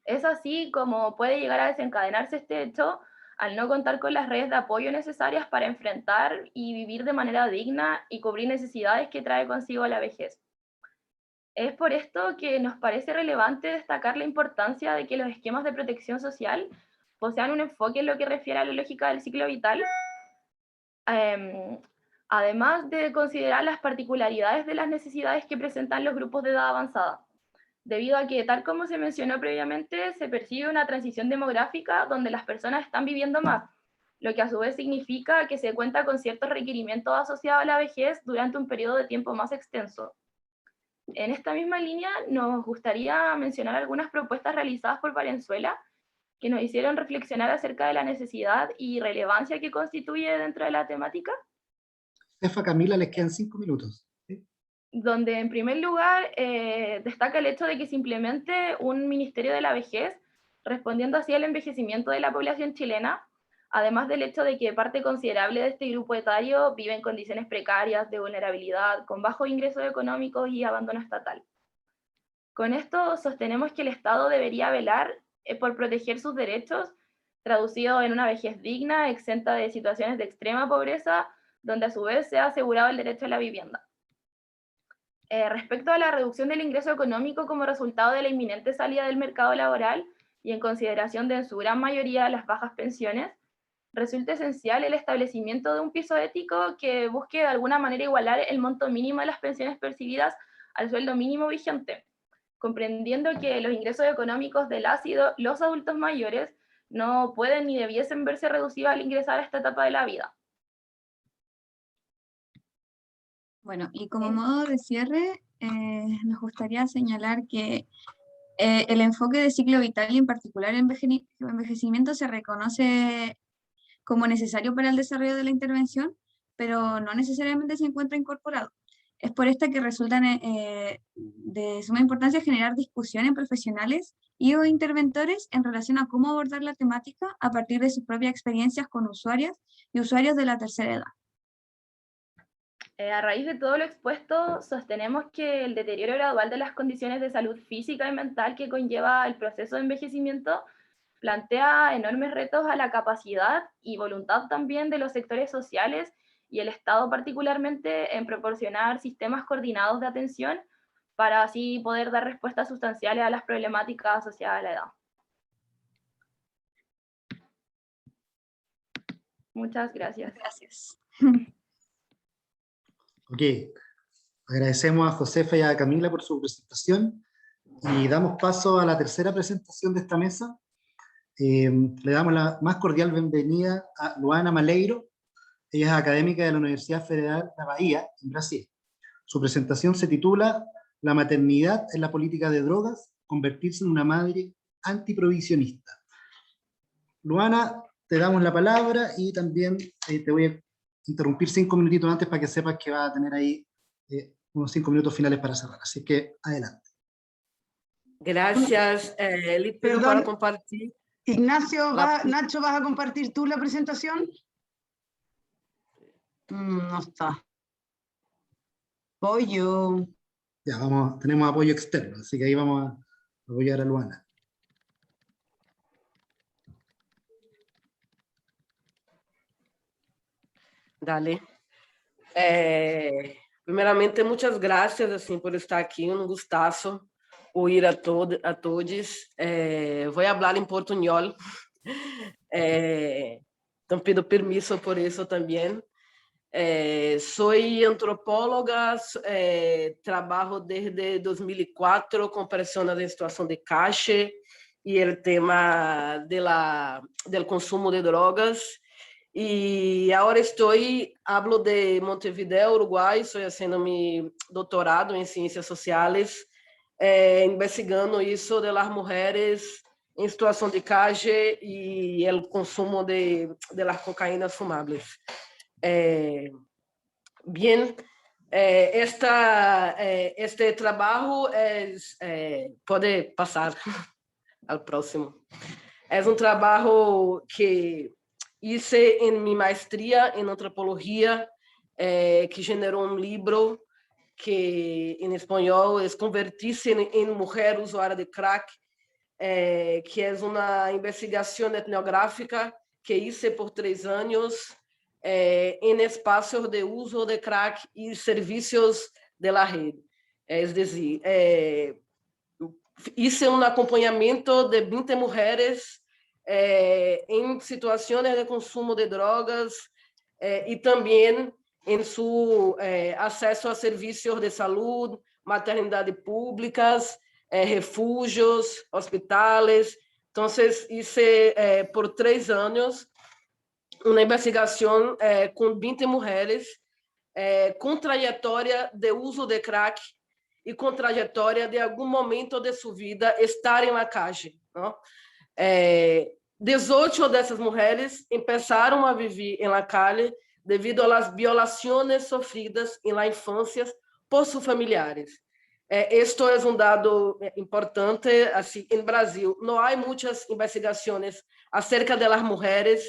Es así como puede llegar a desencadenarse este hecho al no contar con las redes de apoyo necesarias para enfrentar y vivir de manera digna y cubrir necesidades que trae consigo la vejez. Es por esto que nos parece relevante destacar la importancia de que los esquemas de protección social posean un enfoque en lo que refiere a la lógica del ciclo vital, además de considerar las particularidades de las necesidades que presentan los grupos de edad avanzada, debido a que, tal como se mencionó previamente, se percibe una transición demográfica donde las personas están viviendo más, lo que a su vez significa que se cuenta con ciertos requerimientos asociados a la vejez durante un periodo de tiempo más extenso. En esta misma línea, nos gustaría mencionar algunas propuestas realizadas por Valenzuela que nos hicieron reflexionar acerca de la necesidad y relevancia que constituye dentro de la temática. Josefa, Camila, les quedan 5 minutos. ¿Sí? Donde en primer lugar destaca el hecho de que se implemente un Ministerio de la Vejez, respondiendo así al envejecimiento de la población chilena, además del hecho de que parte considerable de este grupo etario vive en condiciones precarias, de vulnerabilidad, con bajos ingresos económicos y abandono estatal. Con esto sostenemos que el Estado debería velar por proteger sus derechos, traducido en una vejez digna, exenta de situaciones de extrema pobreza, donde a su vez se ha asegurado el derecho a la vivienda. Respecto a la reducción del ingreso económico como resultado de la inminente salida del mercado laboral y en consideración de en su gran mayoría las bajas pensiones, resulta esencial el establecimiento de un piso ético que busque de alguna manera igualar el monto mínimo de las pensiones percibidas al sueldo mínimo vigente, comprendiendo que los ingresos económicos de las y los adultos mayores no pueden ni debiesen verse reducidos al ingresar a esta etapa de la vida. Bueno, y como modo de cierre, nos gustaría señalar que el enfoque de ciclo vital y en particular el envejecimiento se reconoce como necesario para el desarrollo de la intervención, pero no necesariamente se encuentra incorporado. Es por esta que resulta de suma importancia generar discusiones profesionales y o interventores en relación a cómo abordar la temática a partir de sus propias experiencias con usuarias y usuarios de la tercera edad. A raíz de todo lo expuesto, sostenemos que el deterioro gradual de las condiciones de salud física y mental que conlleva el proceso de envejecimiento plantea enormes retos a la capacidad y voluntad también de los sectores sociales y el Estado particularmente en proporcionar sistemas coordinados de atención para así poder dar respuestas sustanciales a las problemáticas asociadas a la edad. Muchas gracias. Gracias. Ok, agradecemos a Josefa y a Camila por su presentación y damos paso a la tercera presentación de esta mesa. Le damos la más cordial bienvenida a Luana Maleiro. Ella es académica de la Universidad Federal da Bahía, en Brasil. Su presentación se titula La maternidad en la política de drogas, convertirse en una madre antiprohibicionista. Luana, te damos la palabra y también te voy a interrumpir 5 minutitos antes para que sepas que va a tener ahí unos 5 minutos finales para cerrar. Así que adelante. Gracias. Le pido Perdón. para compartir. Ignacio, Nacho, ¿vas a compartir tú la presentación? No está. Voy yo. Ya, tenemos apoyo externo, así que ahí vamos a apoyar a Luana. Dale. Primeiramente, muitas graças assim, por estar aqui, um gustaço ouvir a todos. Vou falar em portunhol, então pido permiso por isso também. Sou antropóloga, trabalho desde 2004 com pessoas em situação de calle e o tema do consumo de drogas. E agora hablo de Montevideo, Uruguai, estou fazendo meu doutorado em ciências sociais, investigando isso de las mulheres em situação de calle e o consumo de las cocaínas fumables. Bien, este trabalho pode passar ao próximo. É trabalho que hice en mi maestría en antropología, que generó un libro que en español es Convertirse en mujer usuaria de crack, que es una investigación etnográfica que hice por 3 años en espacios de uso de crack y servicios de la red. Es decir, hice un acompañamiento de 20 mujeres em situações de consumo de drogas e também em seu acesso a serviços de saúde, maternidade públicas, refúgios, hospitais. Então, hice por 3 anos uma investigação com 20 mulheres com trajetória de uso de crack e com trajetória de algum momento de sua vida estar em la calle, não? 18 dessas mulheres começaram a viver em la calle devido às violações sofridas em la infância por seus familiares. Isto é dado importante. Assim, em Brasil, não há muitas investigações acerca das mulheres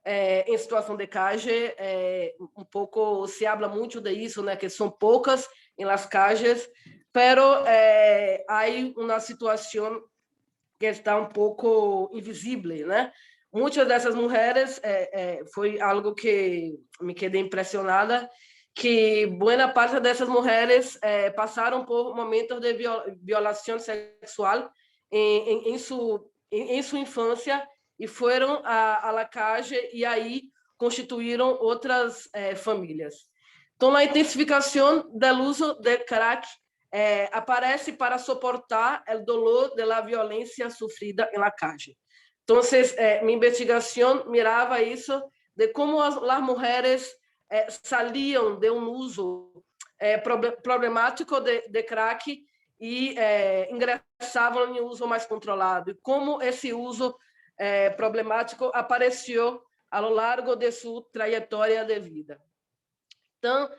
em situação de calle. Pouco se habla muito de isso, né, que são poucas em las calles, pero há uma situação que está pouco invisível, né? Muitas dessas mulheres, foi algo que me quedei impressionada, que boa parte dessas mulheres passaram por momentos de violação sexual em sua infância e foram a la calle e aí constituíram outras famílias. Então, a intensificação do uso de crack aparece para suportar o dolor da violência sofrida em la calle. Então, minha investigação mirava isso, de como as mulheres saliam de uso problemático de crack e ingressavam em uso mais controlado, e como esse uso problemático apareceu ao longo de sua trajetória de vida. Então,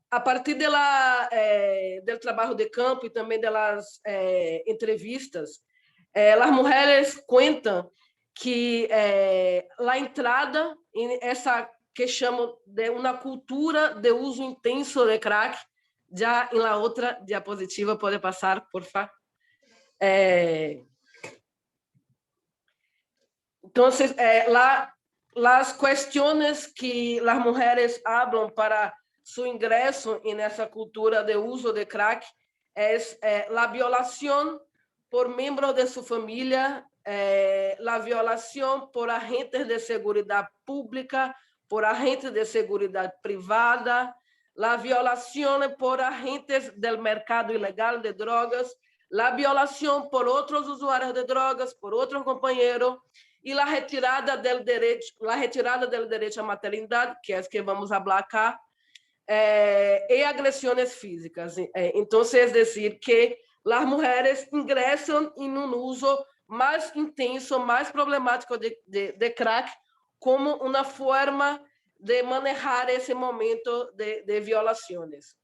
a partir del trabajo de campo y también de las entrevistas, las mujeres cuentan que la entrada en esa que llamo de una cultura de uso intenso de crack, ya en la otra diapositiva puede pasar, por favor. Entonces, las cuestiones que las mujeres hablan para su ingreso en esa cultura de uso de crack es la violación por miembros de su familia, la violación por agentes de seguridad pública, por agentes de seguridad privada, la violación por agentes del mercado ilegal de drogas, la violación por otros usuarios de drogas, por otros compañeros, y la retirada del derecho a maternidad, que es que vamos a hablar acá, y agresiones físicas. Entonces, es decir, que las mujeres ingresan en un uso más intenso, más problemático de crack, como una forma de manejar ese momento de violaciones.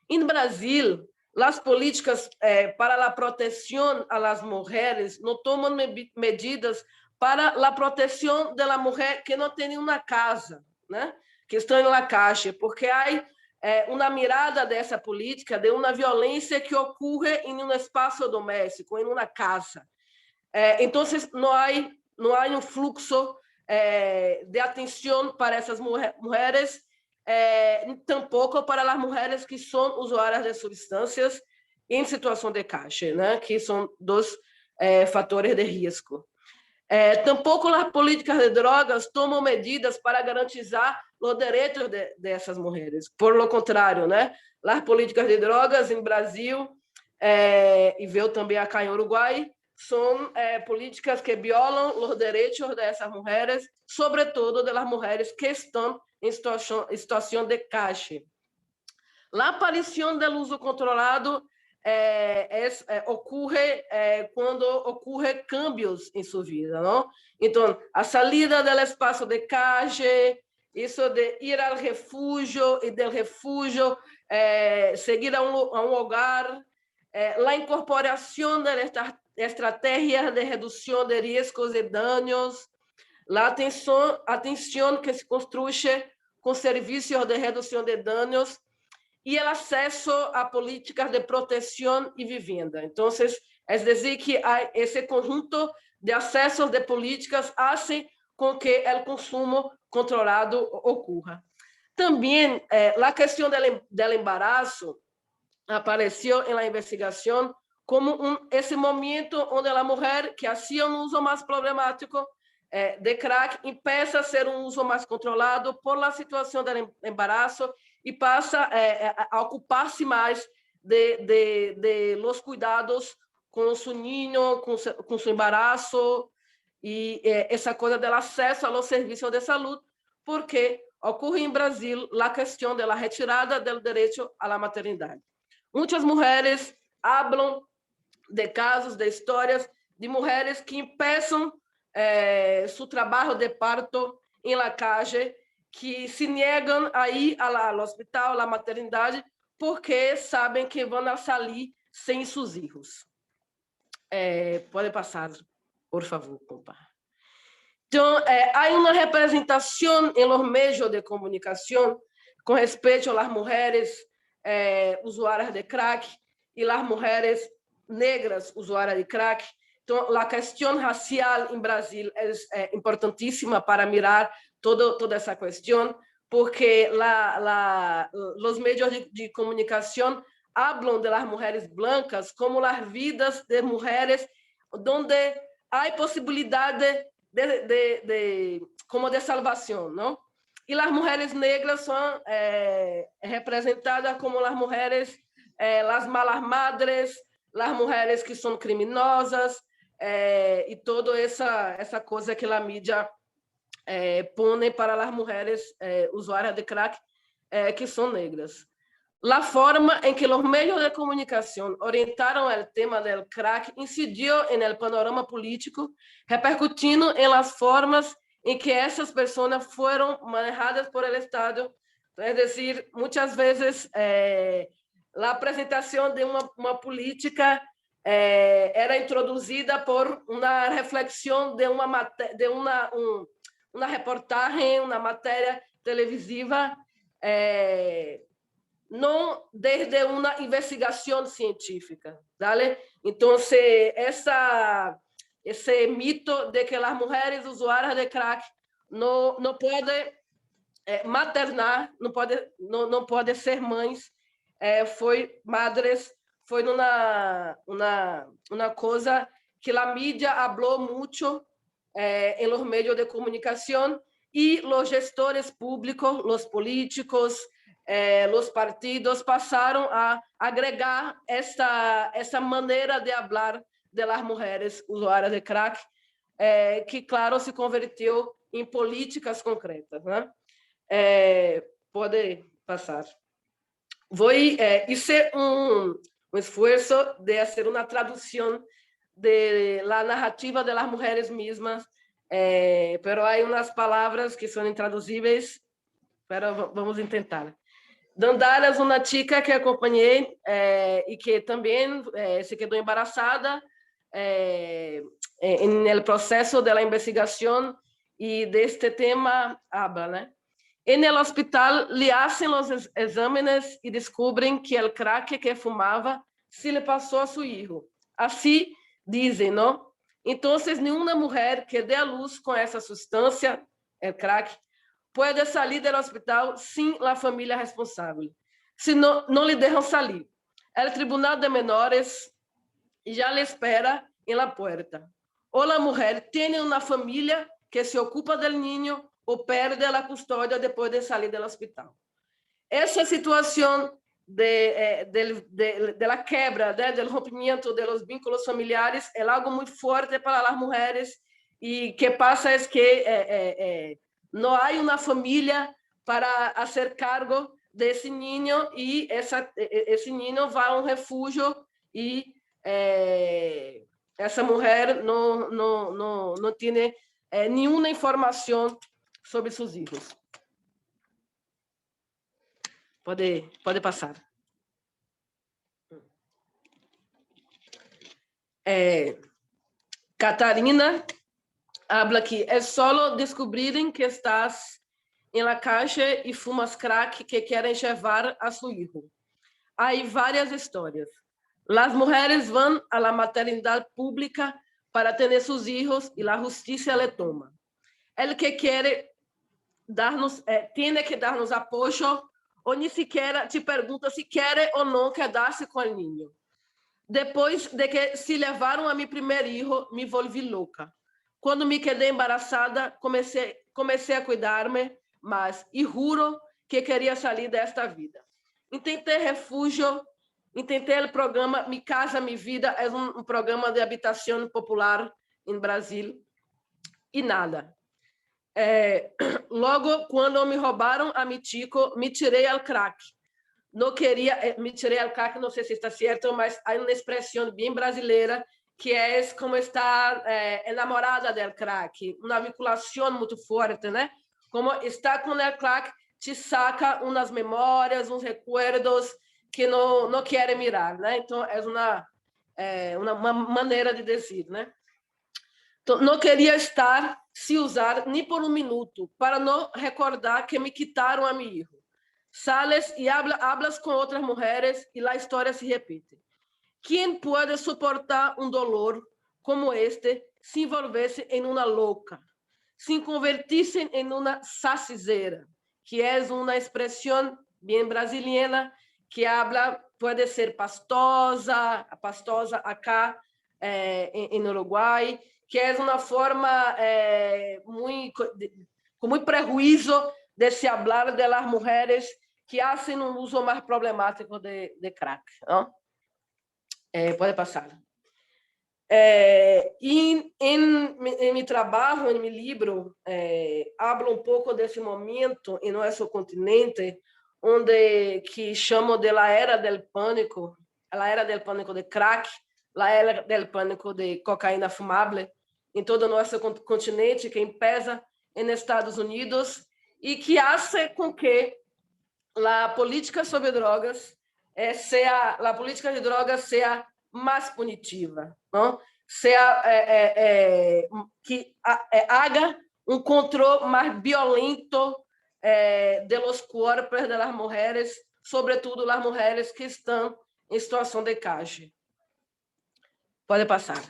En Brasil, las políticas para la protección a las mujeres no toman medidas para la protección de la mujer que no tiene una casa, ¿no? Que están en la calle, porque hay una mirada de esa política de una violencia que ocurre en un espacio doméstico, en una casa. Entonces, no hay un fluxo de atención para esas mujeres, tampoco para las mujeres que son usuarias de sustancias en situación de calle, ¿no? Que son dos fatores de riesgo. Tampoco las políticas de drogas toman medidas para garantizar los derechos de esas mujeres. Por lo contrario, ¿no? Las políticas de drogas en Brasil, y veo también acá en Uruguay, son políticas que violan los derechos de esas mujeres, sobre todo de las mujeres que están en situación de calle. La aparición del uso controlado ocurre cuando ocurre cambios en su vida, ¿no? Entonces, a salida del espacio de calle, eso de ir al refugio y del refugio seguir a un hogar, la incorporación de estas estrategias de reducción de riesgos y daños, la atención que se construye con servicios de reducción de daños y el acceso a políticas de protección y vivienda. Entonces, es decir, que hay ese conjunto de accesos de políticas hace con que el consumo controlado ocurra. También la cuestión del embarazo apareció en la investigación como ese momento donde la mujer que hacía un uso más problemático de crack empieza a hacer un uso más controlado por la situación del embarazo y pasa a ocuparse más de los cuidados con su niño, con su embarazo y esa cosa del acceso a los servicios de salud, porque ocurre en Brasil la cuestión de la retirada del derecho a la maternidad. Muchas mujeres hablan de casos, de historias de mujeres que empiezan su trabajo de parto en la calle, que se niegan a ir al hospital, a la maternidad, porque saben que van a salir sin sus hijos. Puede pasar, por favor, compa. Entonces, hay una representación en los medios de comunicación con respecto a las mujeres usuarias de crack y las mujeres negras usuarias de crack. Entonces, la cuestión racial en Brasil es importantísima para mirar toda esa cuestión, porque los medios de comunicación hablan de las mujeres blancas como las vidas de mujeres donde hay posibilidad como de salvación, ¿no? Y las mujeres negras son representadas como las mujeres, las malas madres, las mujeres que son criminosas, y toda esa cosa que la mídia pone para las mujeres usuarias de crack que son negras. La forma en que los medios de comunicación orientaron el tema del crack incidió en el panorama político, repercutiendo en las formas en que esas personas fueron manejadas por el Estado Es decir, muchas veces la presentación de una política era introducida por una reflexión de una reportaje, una materia televisiva, no desde una investigación científica, ¿vale? Entonces, ese mito de que las mujeres usuarias de crack no pueden maternar, não pode ser mães, foi uma coisa que a mídia falou muito em los medios de comunicação, e os gestores públicos, os políticos, os partidos passaram a agregar essa maneira de falar de las mulheres usuárias de crack, que, claro, se converteu em políticas concretas, né? Pode passar. Hice un esfuerzo de hacer una traducción de la narrativa de las mujeres mismas, pero hay unas palabras que son intraducibles, pero vamos a intentar. Dandara es una chica que acompañé y que también se quedó embarazada en el proceso de la investigación, y de este tema habla, ¿no? En el hospital le hacen los exámenes y descubren que el crack que fumaba se le pasó a su hijo. Así dicen, ¿no? Entonces, ninguna mujer que dé a luz con esa sustancia, el crack, puede salir del hospital sin la familia responsable. Si no, no le dejan salir. El Tribunal de Menores ya le espera en la puerta. O la mujer tiene una familia que se ocupa del niño, o perde a custódia depois de sair do hospital. Essa situação da quebra, do rompimento dos vínculos familiares é algo muito forte para as mulheres, e o que passa é que não há uma família para fazer cargo desse niño, e esse niño vai a um refúgio, e essa mulher não tem nenhuma informação sobre seus hijos. Pode passar. Catarina habla que é só descobrirem que estás em la calle e fumas crack que querem levar a seu hijo. Há várias histórias. Las mujeres vão a la maternidade pública para ter seus hijos e a justiça le toma. El que quiere darnos, tiene que darnos apoyo, ou nem sequer te pergunta se quer ou não quedar-se com o niño. Depois de que se levaram a meu primeiro filho, me volvi louca. Quando me quedei embaraçada, comecei a cuidar-me, mas e juro que queria sair desta vida. Tentei refúgio, tentei o programa Mi Casa Mi Vida, é um programa de habitação popular em Brasil, e nada. Logo, quando me roubaram a mi chico, me tirei ao crack. Não queria, me tirei ao crack, não sei se está certo, mas há uma expressão bem brasileira que é como estar enamorada del crack, uma vinculação muito forte, né? Como estar com o crack te saca umas memórias, uns recuerdos que não querem mirar, né? Então, é uma maneira de dizer, né? Então, não queria estar se usar nem por um minuto para não recordar que me quitaram a meu hijo. Sales e hablas com outras mulheres e a história se repete. Quem pode suportar um dolor como este se envolver-se em uma louca, se convertir-se em uma saciseira, que é uma expressão bem brasileira que habla, pode ser pastosa acá em Uruguai, que é uma forma com muito prejuízo de se hablar de las mulheres que fazem um uso mais problemático de crack, não? Pode passar. E em meu trabalho, em meu livro, hablo pouco desse momento em nosso continente, onde que chamo de la era del pânico, a era del pânico de crack, a era del pânico de cocaína fumável, em todo o nosso continente, que empieza nos Estados Unidos, e que faz com que a política sobre drogas a política de drogas seja mais punitiva, não? Que haga controle mais violento de los corpos de las mujeres, sobretudo las mujeres que estão em situação de calle. Pode passar.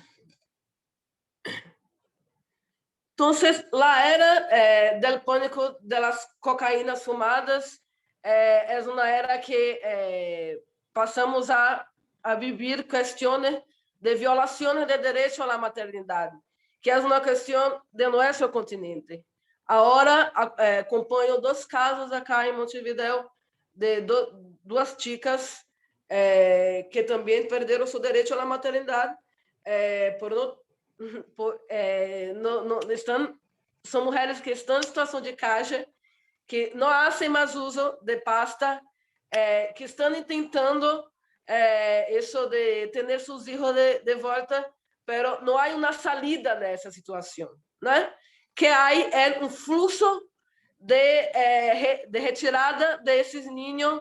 Entonces, la era del pánico de las cocaínas fumadas es una era que pasamos a vivir cuestiones de violaciones de derecho a la maternidad, que es una cuestión de nuestro continente. Ahora, acompanho 2 casos acá em Montevideo de duas chicas que também perderam seu direito à maternidade são mulheres que estão em situação de calle, que não fazem mais uso de pasta, que estão tentando isso de ter seus filhos de volta, mas não há uma salida dessa situação, né? Que há fluxo de retirada desses niños,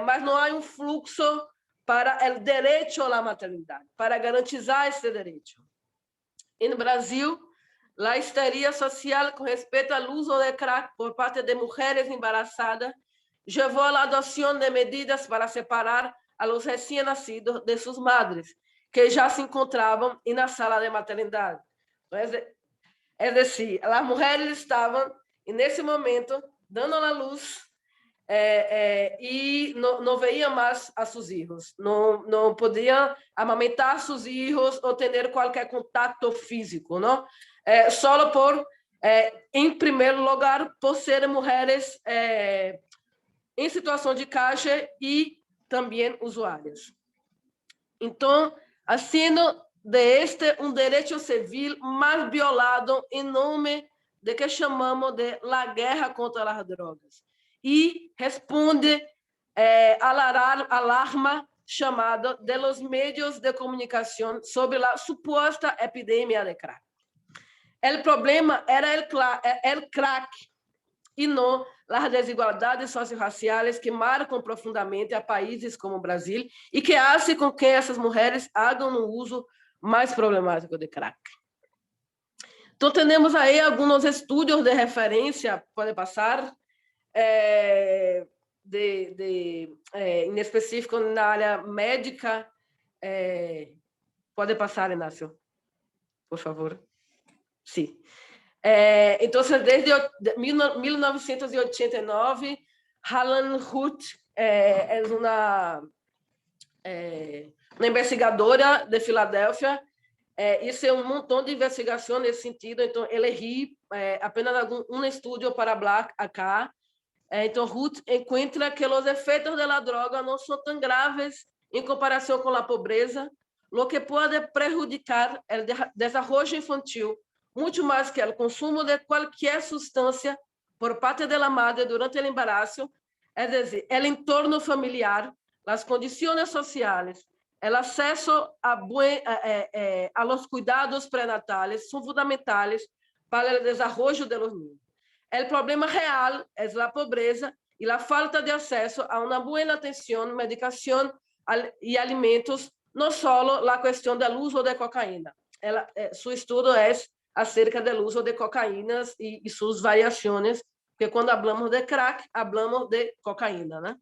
mas não há fluxo para o direito à maternidade, para garantizar esse direito. Em Brasil, a histeria social com respeito ao uso de crack por parte de mulheres embarazadas levou à adoção de medidas para separar a los recém-nascidos de suas madres, que já se encontravam na sala de maternidade. É decir, as mulheres estavam, nesse momento, dando à luz e não veiam mais a seus filhos, não podiam amamentar seus filhos ou ter qualquer contato físico, não? Só por, em primeiro lugar, por serem mulheres em situação de calle e também usuárias. Então, sendo de direito civil mais violado em nome de que chamamos de la guerra contra as drogas. E responde alarma chamado de los medios de comunicação sobre a suposta epidemia de crack. O problema era o crack e não as desigualdades socioraciais que marcam profundamente a países como o Brasil e que fazem com que essas mulheres hagam um uso mais problemático de crack. Então, temos aí alguns estudos de referência, pode passar, em específico na área médica. Pode passar, Inácio, por favor. Sim. Então, desde 1989, Helen Huth é uma investigadora de Filadélfia. Isso é montão de investigação nesse sentido. Então, elegí apenas um estudo para falar acá. Então, Huth encontra que os efeitos da droga não são tão graves em comparação com a pobreza, o que pode prejudicar o desenvolvimento infantil muito mais que o consumo de qualquer substância por parte da madre durante o embarazo, é dizer, o entorno familiar, as condições sociais, o acesso a los cuidados pré-natales são fundamentais para o desenvolvimento de los niños. O problema real é a pobreza e a falta de acesso a uma boa atenção, medicação e alimentos, não só a questão do uso de cocaína. Seu estudo é acerca do uso de cocaínas e suas variações, porque quando falamos de crack, falamos de cocaína, né?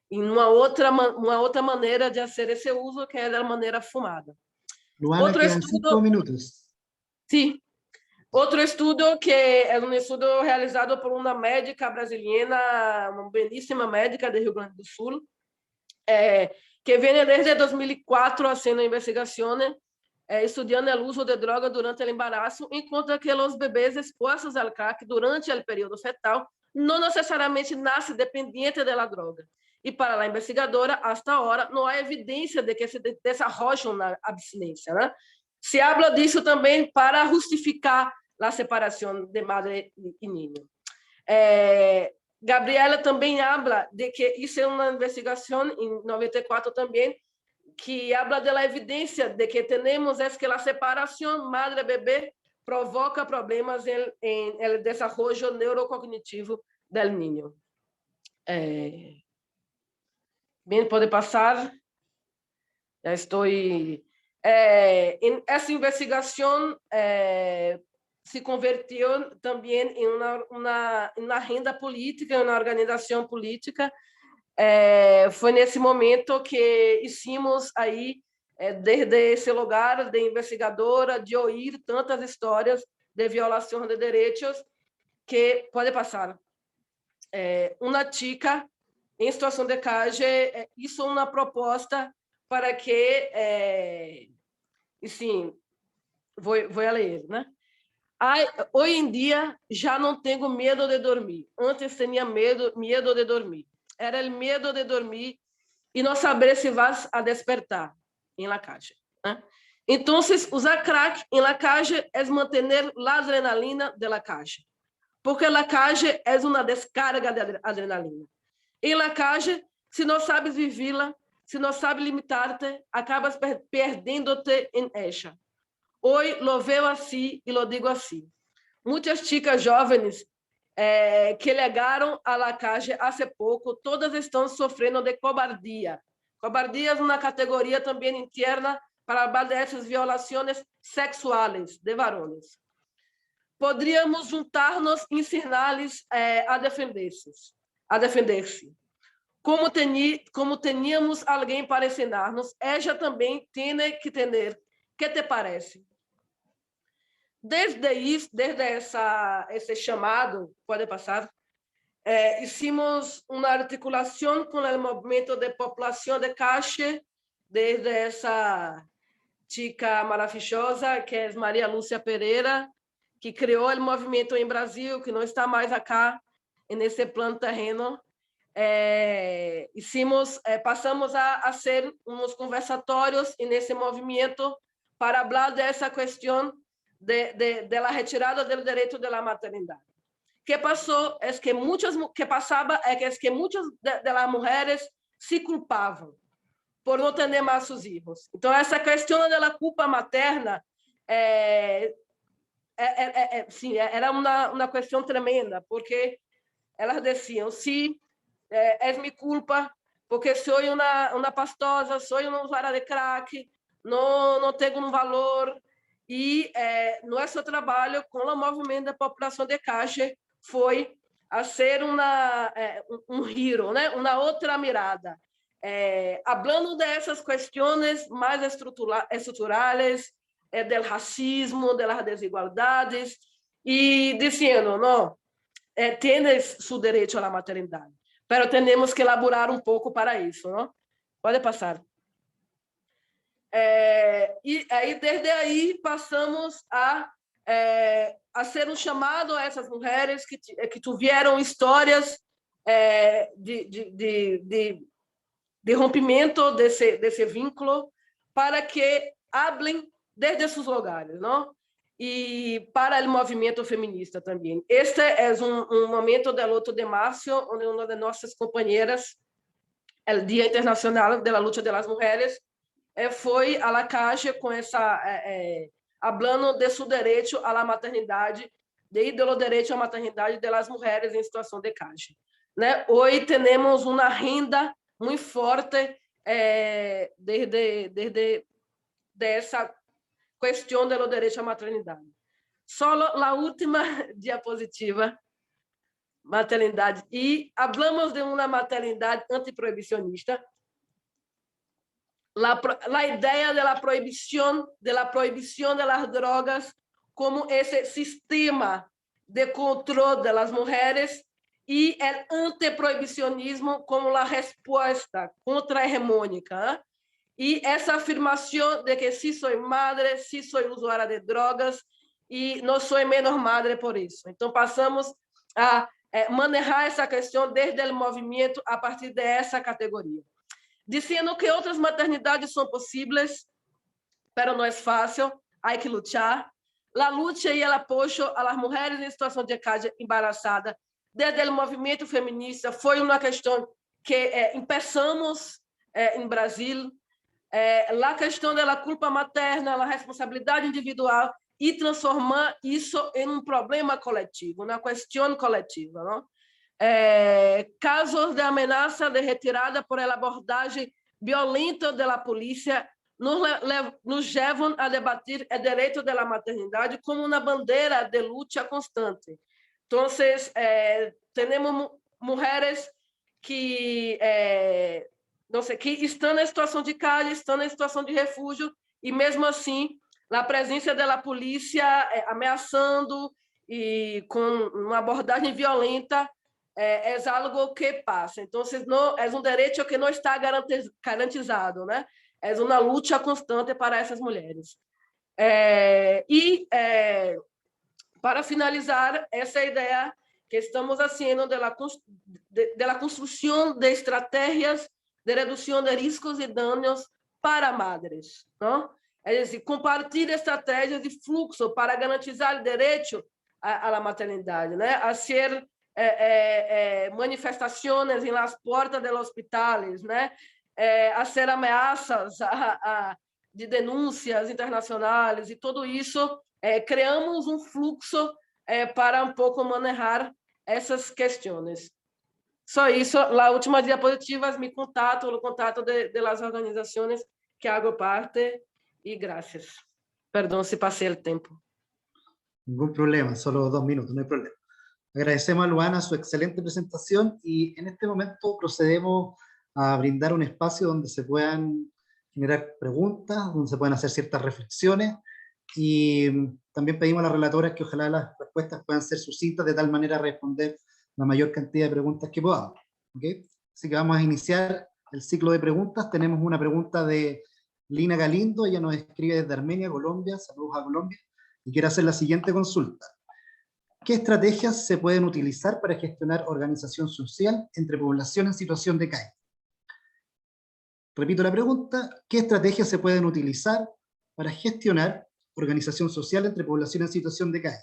E uma outra maneira de fazer esse uso, que é da maneira fumada. Luana, outro quedan estudo, 5 minutos. Sim. Outro estudo que é um estudo realizado por uma médica brasileira, uma belíssima médica de Rio Grande do Sul, que vem desde 2004 fazendo investigações, estudando o uso de droga durante o embarazo, encontra que os bebês expostos ao crack durante o período fetal não necessariamente nascem dependentes da droga. E para a investigadora, hasta agora, não há evidência de que se desenvolvam na abstinência, né? Se habla disso também para justificar a separação de madre e niño. Gabriela também habla de que isso é uma investigação em 94 também, que habla de la evidência de que temos que a separação madre-bebê provoca problemas em el desenvolvimento neurocognitivo del niño. Bien, pode passar. Já estou... essa investigação se convertiu também em uma agenda política, em uma organização política. Foi nesse momento que hicimos aí, desde esse lugar de investigadora, de ouvir tantas histórias de violação de direitos, que pode passar. Uma chica em situação de calle hizo uma proposta para que, e sim, vou a ler, né? Hoje em dia já não tenho medo de dormir. Antes tinha medo de dormir. Era o medo de dormir e não saber se vas a despertar em la calle, né? Então, usar crack em la calle é manter a adrenalina de la calle, porque la calle é uma descarga de adrenalina. Em la calle, se não sabes vivê-la, se não sabes limitar-te, acabas perdendo-te em ella. Hoje lo veo assim e lo digo assim. Muitas chicas jovens que chegaram a la calle há pouco, todas estão sofrendo de cobardia. Cobardia é uma categoria também interna para hablar dessas violações sexuais de varones. Poderíamos juntar-nos e ensinar-lhes a defender-se. Como teníamos alguém para ensinar-nos, ela também tem que entender. Que te parece? Desde esse chamado, pode passar, hicimos uma articulação com o movimento de população de calle, desde essa chica maravilhosa, que é Maria Lúcia Pereira, que criou o movimento em Brasil, que não está mais acá, nesse plano terreno. Passamos a ser uns conversatórios nesse movimento para falar dessa questão de la retirada do direito de la maternidade. Que passou é que muitas de las mujeres se culpavam por não ter mais seus filhos. Então essa questão da culpa materna era uma questão tremenda, porque elas diziam: "Sí, é minha culpa, porque sou uma pastosa, sou uma usuária de crack, não tenho um valor." E nosso trabalho com o movimento da população de calle foi a ser giro, né? Uma outra mirada, falando dessas questões mais estruturais, do racismo, das desigualdades, e dizendo: não, tienes seu direito à maternidade, mas temos que elaborar pouco para isso, não? Pode passar. E aí, desde aí, passamos a ser chamado a essas mulheres que tiveram histórias de rompimento desse vínculo, para que falem desde seus lugares, não? E para o movimento feminista também. Este é momento do 8 de março, onde uma de nossas companheiras, o Dia Internacional da Luta das Mulheres, foi a la calle com falando de seu direito à maternidade, do direito à maternidade das mulheres em situação de calle, né? Hoje temos uma renda muito forte desde essa questão do direito à maternidade. Só a última diapositiva, maternidade. E falamos de uma maternidade antiproibicionista. La idea de la prohibición de las drogas como ese sistema de control de las mujeres, y el antiprohibicionismo como la respuesta contrahegemónica, ¿eh? Y esa afirmación de que sí soy madre, sí soy usuaria de drogas y no soy menos madre por eso. Entonces pasamos a manejar essa questão desde o movimento a partir dessa categoria, dizendo que outras maternidades são possíveis, mas não é fácil, há que lutar. A luta e o apoio às mulheres em situação de calle embaraçada desde o movimento feminista foi uma questão que começamos em Brasil, a questão da culpa materna, a responsabilidade individual, e transformar isso em problema coletivo, uma questão coletiva, não? casos de ameaça de retirada por ela abordagem violenta da polícia nos levam a debater o direito da maternidade como uma bandeira de luta constante. Então, temos mulheres que, que estão em situação de calle, estão em situação de refúgio, e mesmo assim, a presença da polícia ameaçando e com uma abordagem violenta é algo que passa. Então, é um direito que não está garantizado, né? É uma luta constante para essas mulheres. Para finalizar, essa ideia que estamos fazendo da construção de estratégias de redução de riscos e danos para madres, não? É dizer, compartilhar estratégias de fluxo para garantizar o direito à maternidade, né? A ser manifestações em las portas dos hospitais, né? Hacer ameaças de denúncias internacionais e tudo isso, criamos um fluxo para um pouco manejar essas questões. Só isso, a última diapositiva é o contato de las organizações que hago parte e graças. Perdão se passei o tempo. Ningún problema, solo 2 minutos, no hay problema. Agradecemos a Luana su excelente presentación y en este momento procedemos a brindar un espacio donde se puedan generar preguntas, donde se puedan hacer ciertas reflexiones y también pedimos a las relatoras que ojalá las respuestas puedan ser sucintas de tal manera a responder la mayor cantidad de preguntas que podamos. ¿Okay? Así que vamos a iniciar el ciclo de preguntas. Tenemos una pregunta de Lina Galindo, ella nos escribe desde Armenia, Colombia, saludos a Colombia, y quiere hacer la siguiente consulta. ¿Qué estrategias se pueden utilizar para gestionar organización social entre población en situación de calle? Repito la pregunta, ¿qué estrategias se pueden utilizar para gestionar organización social entre población en situación de calle?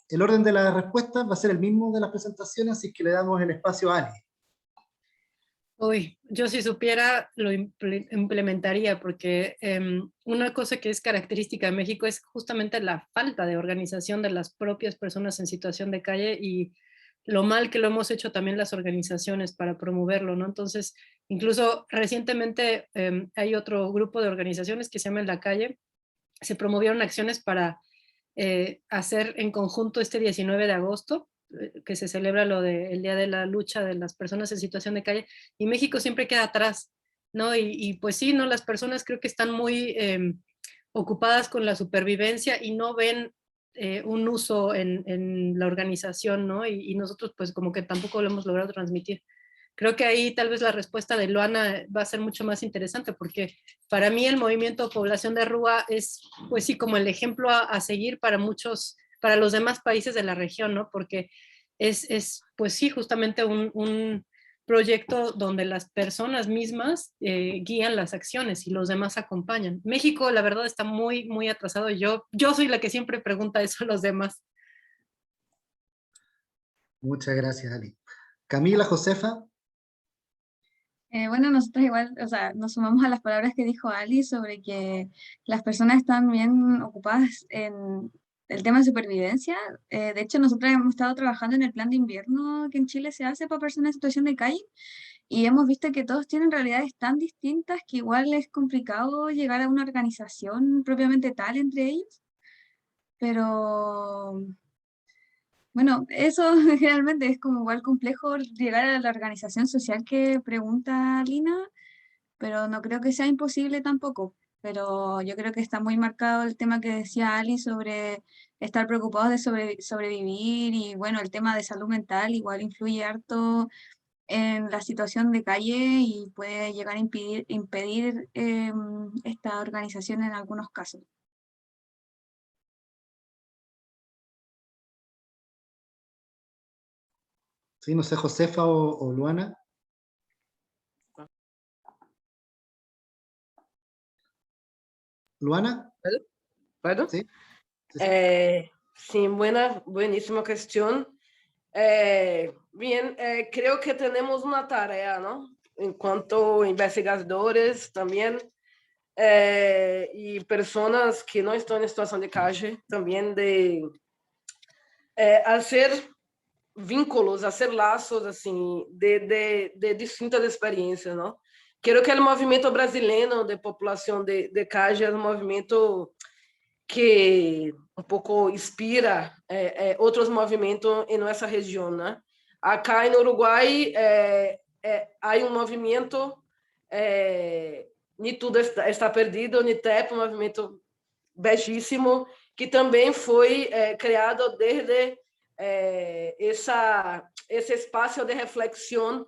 El orden de las respuestas va a ser el mismo de las presentaciones, así que le damos el espacio a Ali. Uy, yo si supiera lo implementaría, porque una cosa que es característica de México es justamente la falta de organización de las propias personas en situación de calle y lo mal que lo hemos hecho también las organizaciones para promoverlo, ¿no? Entonces, incluso recientemente hay otro grupo de organizaciones que se llama En la Calle, se promovieron acciones para hacer en conjunto este 19 de agosto, que se celebra el Día de la Lucha de las Personas en Situación de Calle, y México siempre queda atrás, ¿no? Y pues sí, ¿no? Las personas creo que están muy ocupadas con la supervivencia y no ven un uso en la organización, ¿no? Y nosotros pues como que tampoco lo hemos logrado transmitir. Creo que ahí tal vez la respuesta de Luana va a ser mucho más interesante, porque para mí el movimiento Población de Rúa es, pues sí, como el ejemplo a seguir para para los demás países de la región, ¿no? Porque es pues sí, justamente un proyecto donde las personas mismas guían las acciones y los demás acompañan. México, la verdad, está muy, muy atrasado. Yo soy la que siempre pregunta eso a los demás. Muchas gracias, Ali. Camila, Josefa. Bueno, nosotros igual, o sea, nos sumamos a las palabras que dijo Ali sobre que las personas están bien ocupadas en el tema de supervivencia. De hecho, nosotros hemos estado trabajando en el plan de invierno que en Chile se hace para personas en situación de calle y hemos visto que todos tienen realidades tan distintas que igual es complicado llegar a una organización propiamente tal entre ellos. Pero bueno, eso generalmente es como igual complejo llegar a la organización social que pregunta Lina, pero no creo que sea imposible tampoco. Pero yo creo que está muy marcado el tema que decía Ali sobre estar preocupados de sobrevivir y bueno, el tema de salud mental igual influye harto en la situación de calle y puede llegar a impedir esta organización en algunos casos. Sí, no sé, Josefa o Luana. ¿Luana? ¿Puedo? Sí. Sí, buenísima cuestión. Bien, creo que tenemos una tarea, ¿no? En cuanto a investigadores también y personas que no están en situación de calle, también de hacer vínculos, hacer lazos assim de distintas experiências, não? Creo que o movimento brasileiro de população de Caja é um movimento que um pouco inspira outros movimentos em nossa região, né? Acá no Uruguai há um movimento Ni Tudo Está Perdido, NITEP, um movimento belíssimo, que também foi criado desde esse espaço de reflexão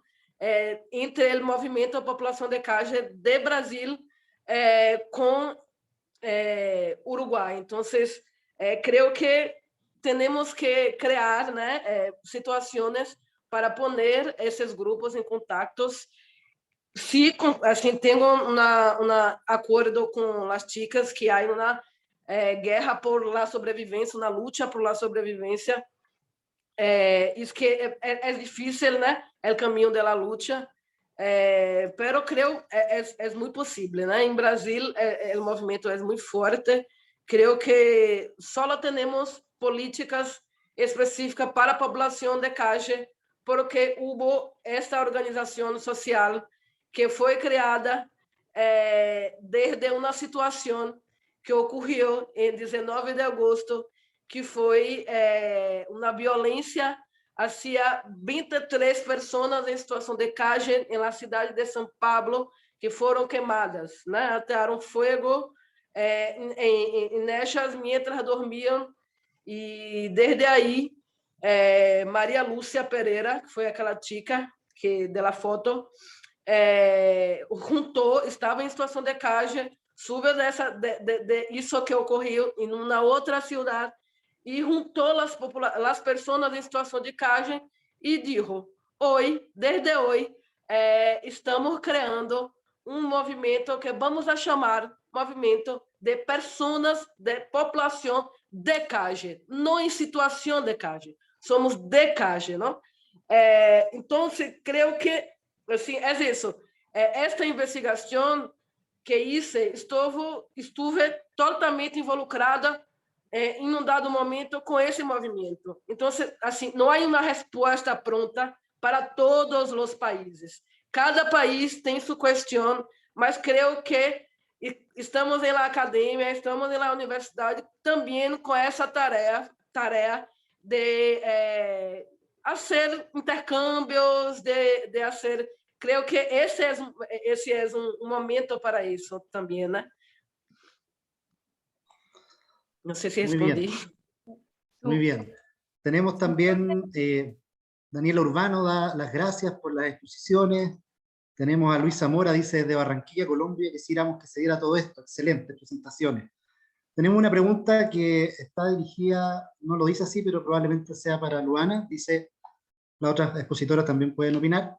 entre o movimento População de Caja de Brasil com Uruguai. Então, creio que temos que criar, né, situações para poner esses grupos em contatos. Se assim, tenho um acordo com as chicas que há uma guerra por la sobrevivência, uma luta por la sobrevivência. Isso que é difícil, né? É o caminho da luta. Pero creo é muito possível, né? Em Brasil, o movimento é muito forte. Creo que só temos políticas específicas para a população de Caja, porque houve esta organização social que foi criada desde uma situação que ocorreu em 19 de agosto, que foi uma violência hacia 23 pessoas em situação de calle na cidade de São Paulo, que foram queimadas, né? Atearam fogo nessas mientras dormiam, e desde aí Maria Lúcia Pereira, que foi aquela chica que da foto, estava em situação de calle, soube de isso que ocorreu em uma outra cidade, e juntou as pessoas em situação de calle e disse: desde hoje, estamos criando um movimento que vamos a chamar movimento de pessoas de população de calle, não em situação de calle, somos de calle, não? Então, creio que assim, é isso. Esta investigação que hice, estuve totalmente involucrada em um dado momento com esse movimento. Então, assim, não há uma resposta pronta para todos os países. Cada país tem sua questão, mas creio que estamos na academia, estamos na universidade também com essa tarefa de fazer intercâmbios, de fazer. Creio que esse é um momento para isso também, né? No sé si respondí. Muy bien. Tenemos también, Daniela Urbano da las gracias por las exposiciones. Tenemos a Luis Zamora, dice desde Barranquilla, Colombia, quisiéramos que se diera todo esto. Excelentes presentaciones. Tenemos una pregunta que está dirigida, no lo dice así, pero probablemente sea para Luana. Dice, las otras expositoras también pueden opinar.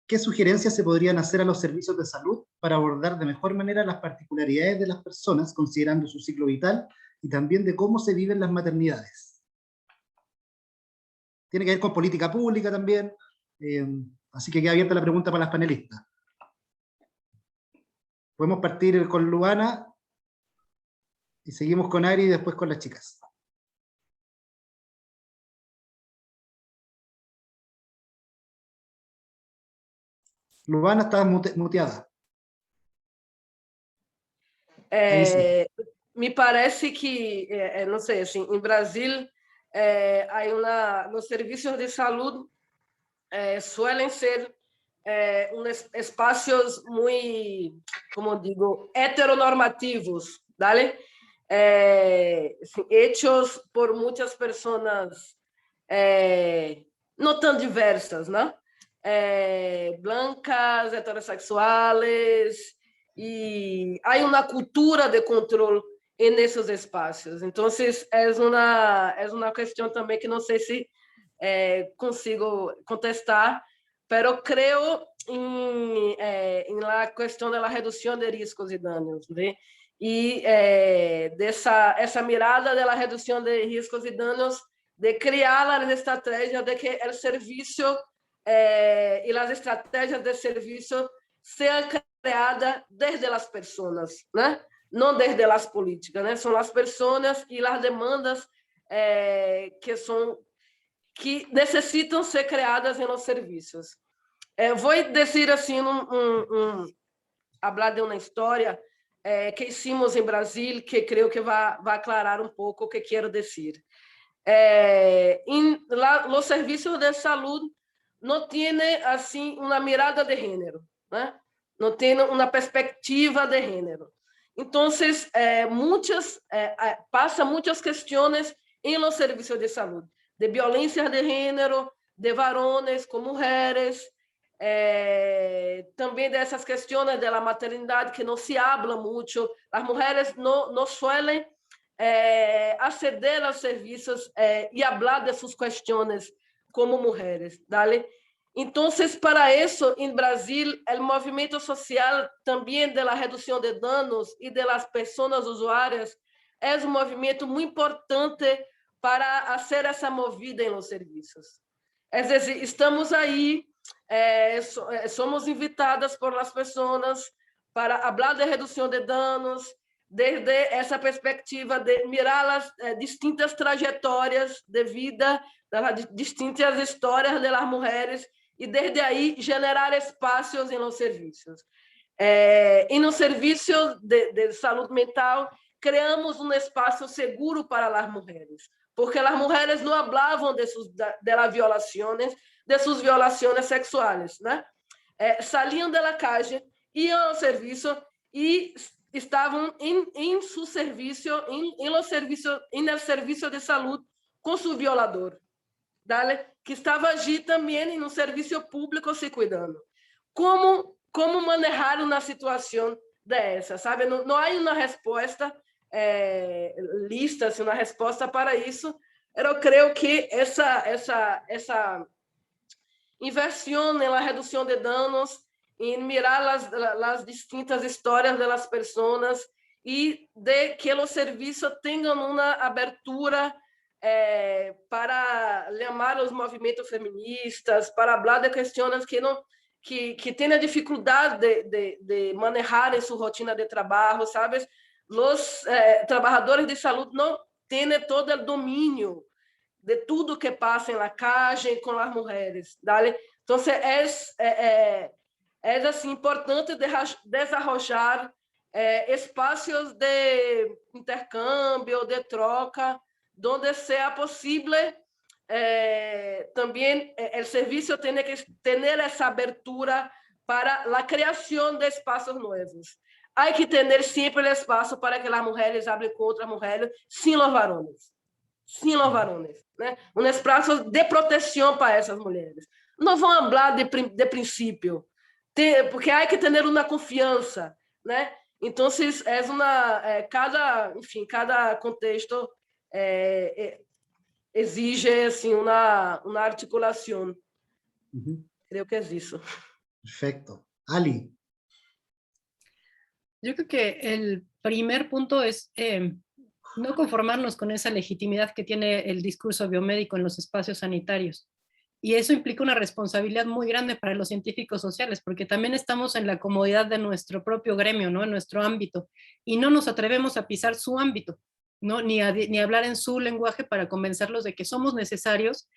¿Qué sugerencias se podrían hacer a los servicios de salud para abordar de mejor manera las particularidades de las personas, considerando su ciclo vital y también de cómo se viven las maternidades? Tiene que ver con política pública también, así que queda abierta la pregunta para las panelistas. Podemos partir con Luana y seguimos con Ari y después con las chicas. Luana, estás muteada. Me parece que, não sei, assim, em Brasil, nos serviços de saúde suelen ser espaços muito, como digo, heteronormativos, ¿vale? Hechos por muitas pessoas não tão diversas, né? Blancas, heterossexuais, e há uma cultura de controle nesses espaços. Então, é uma questão também que não sei se consigo contestar, mas creio em la questão da redução de riscos e danos, né? E essa mirada da redução de riscos e danos, de criar as estratégias de que o serviço e as estratégias de serviço sejam criadas desde as pessoas, né? Não desde as políticas, né? São as pessoas e as demandas que são que necessitam ser criadas nos serviços. Vou dizer assim, falar de uma história que hicimos em Brasil, que creio que vai aclarar um pouco o que quero dizer. Os serviços de saúde não têm assim uma mirada de gênero, né? Não tem uma perspectiva de gênero. Então, passa muitas questões em los serviços de saúde, de violência de gênero, de varones com mulheres, também dessas questões da maternidade que não se habla muito. As mulheres não suelen acceder aos serviços e falar de suas questões como mulheres, ¿vale? Então, para isso, em Brasil, o movimento social também da redução de danos e das pessoas usuárias é um movimento muito importante para fazer essa movida em los serviços. É dizer, estamos aí, somos invitadas por las pessoas para falar de redução de danos, desde essa perspectiva de mirar as distintas trajetórias de vida, das distintas histórias das mulheres, e desde aí generar espaços em los serviços. E no serviço de saúde mental, criamos um espaço seguro para as mulheres, porque as mulheres não falavam de suas violações sexuais, né? Saliam da calle, iam ao serviço e estavam em seu serviço, no serviço de saúde com seu violador, ¿vale? Que estava allí também em um serviço público se cuidando. Como manejar uma situação dessa, sabe? Não há uma resposta lista, uma resposta para isso. Eu creio que essa inversão na redução de danos, em mirar as distintas histórias das pessoas e de que os serviços tenham uma abertura para chamar os movimentos feministas, para falar de questões que têm a dificuldade de manejar em sua rotina de trabalho, sabes? Os trabalhadores de saúde não têm todo o domínio de tudo que passa na calle com as mulheres, ¿vale? Então, é assim, importante desarrollar espaços de intercâmbio, de troca, onde seja possível também o serviço tem que ter essa abertura para a criação de espaços novos. Há que ter sempre espaço para que as mulheres hablem com outras mulheres, sem os varones. Sem os varones, né? Um espaço de proteção para essas mulheres. Não vão falar de princípio, porque há que ter uma confiança, né? Então, cada contexto exige assim, uma articulação. Creo que es eso. Perfecto. Ali. Yo creo que el primer punto es no conformarnos con esa legitimidad que tiene el discurso biomédico en los espacios sanitarios. Y eso implica una responsabilidad muy grande para los científicos sociales, porque también estamos en la comodidad de nuestro propio gremio, ¿no? En nuestro ámbito, y no nos atrevemos a pisar su ámbito, ¿no? Ni hablar en su lenguaje para convencerlos de que somos necesarios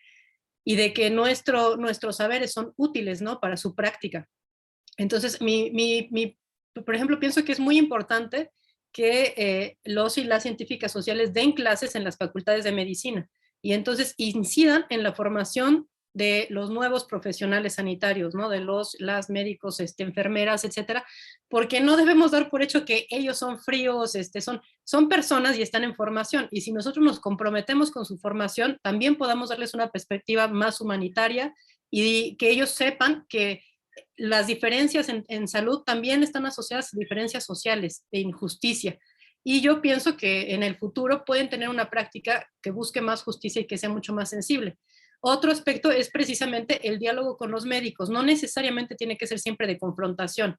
y de que nuestros saberes son útiles, ¿no? Para su práctica. Entonces, por ejemplo, pienso que es muy importante que los y las científicas sociales den clases en las facultades de medicina y entonces incidan en la formación de los nuevos profesionales sanitarios, ¿no? De las médicos, enfermeras, etcétera, porque no debemos dar por hecho que ellos son fríos, son personas y están en formación, y si nosotros nos comprometemos con su formación, también podamos darles una perspectiva más humanitaria y que ellos sepan que las diferencias en salud también están asociadas a diferencias sociales, de injusticia. Y yo pienso que en el futuro pueden tener una práctica que busque más justicia y que sea mucho más sensible. Otro aspecto es precisamente el diálogo con los médicos. No necesariamente tiene que ser siempre de confrontación.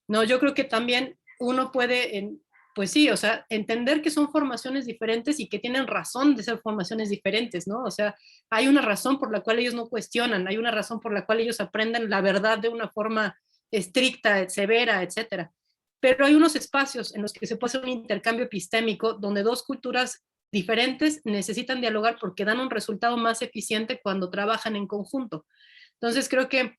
No, yo creo que también uno puede, pues sí, o sea, entender que son formaciones diferentes y que tienen razón de ser formaciones diferentes, ¿no? O sea, hay una razón por la cual ellos no cuestionan, hay una razón por la cual ellos aprenden la verdad de una forma estricta, severa, etcétera. Pero hay unos espacios en los que se puede hacer un intercambio epistémico donde dos culturas diferentes necesitan dialogar porque dan un resultado más eficiente cuando trabajan en conjunto. Entonces creo que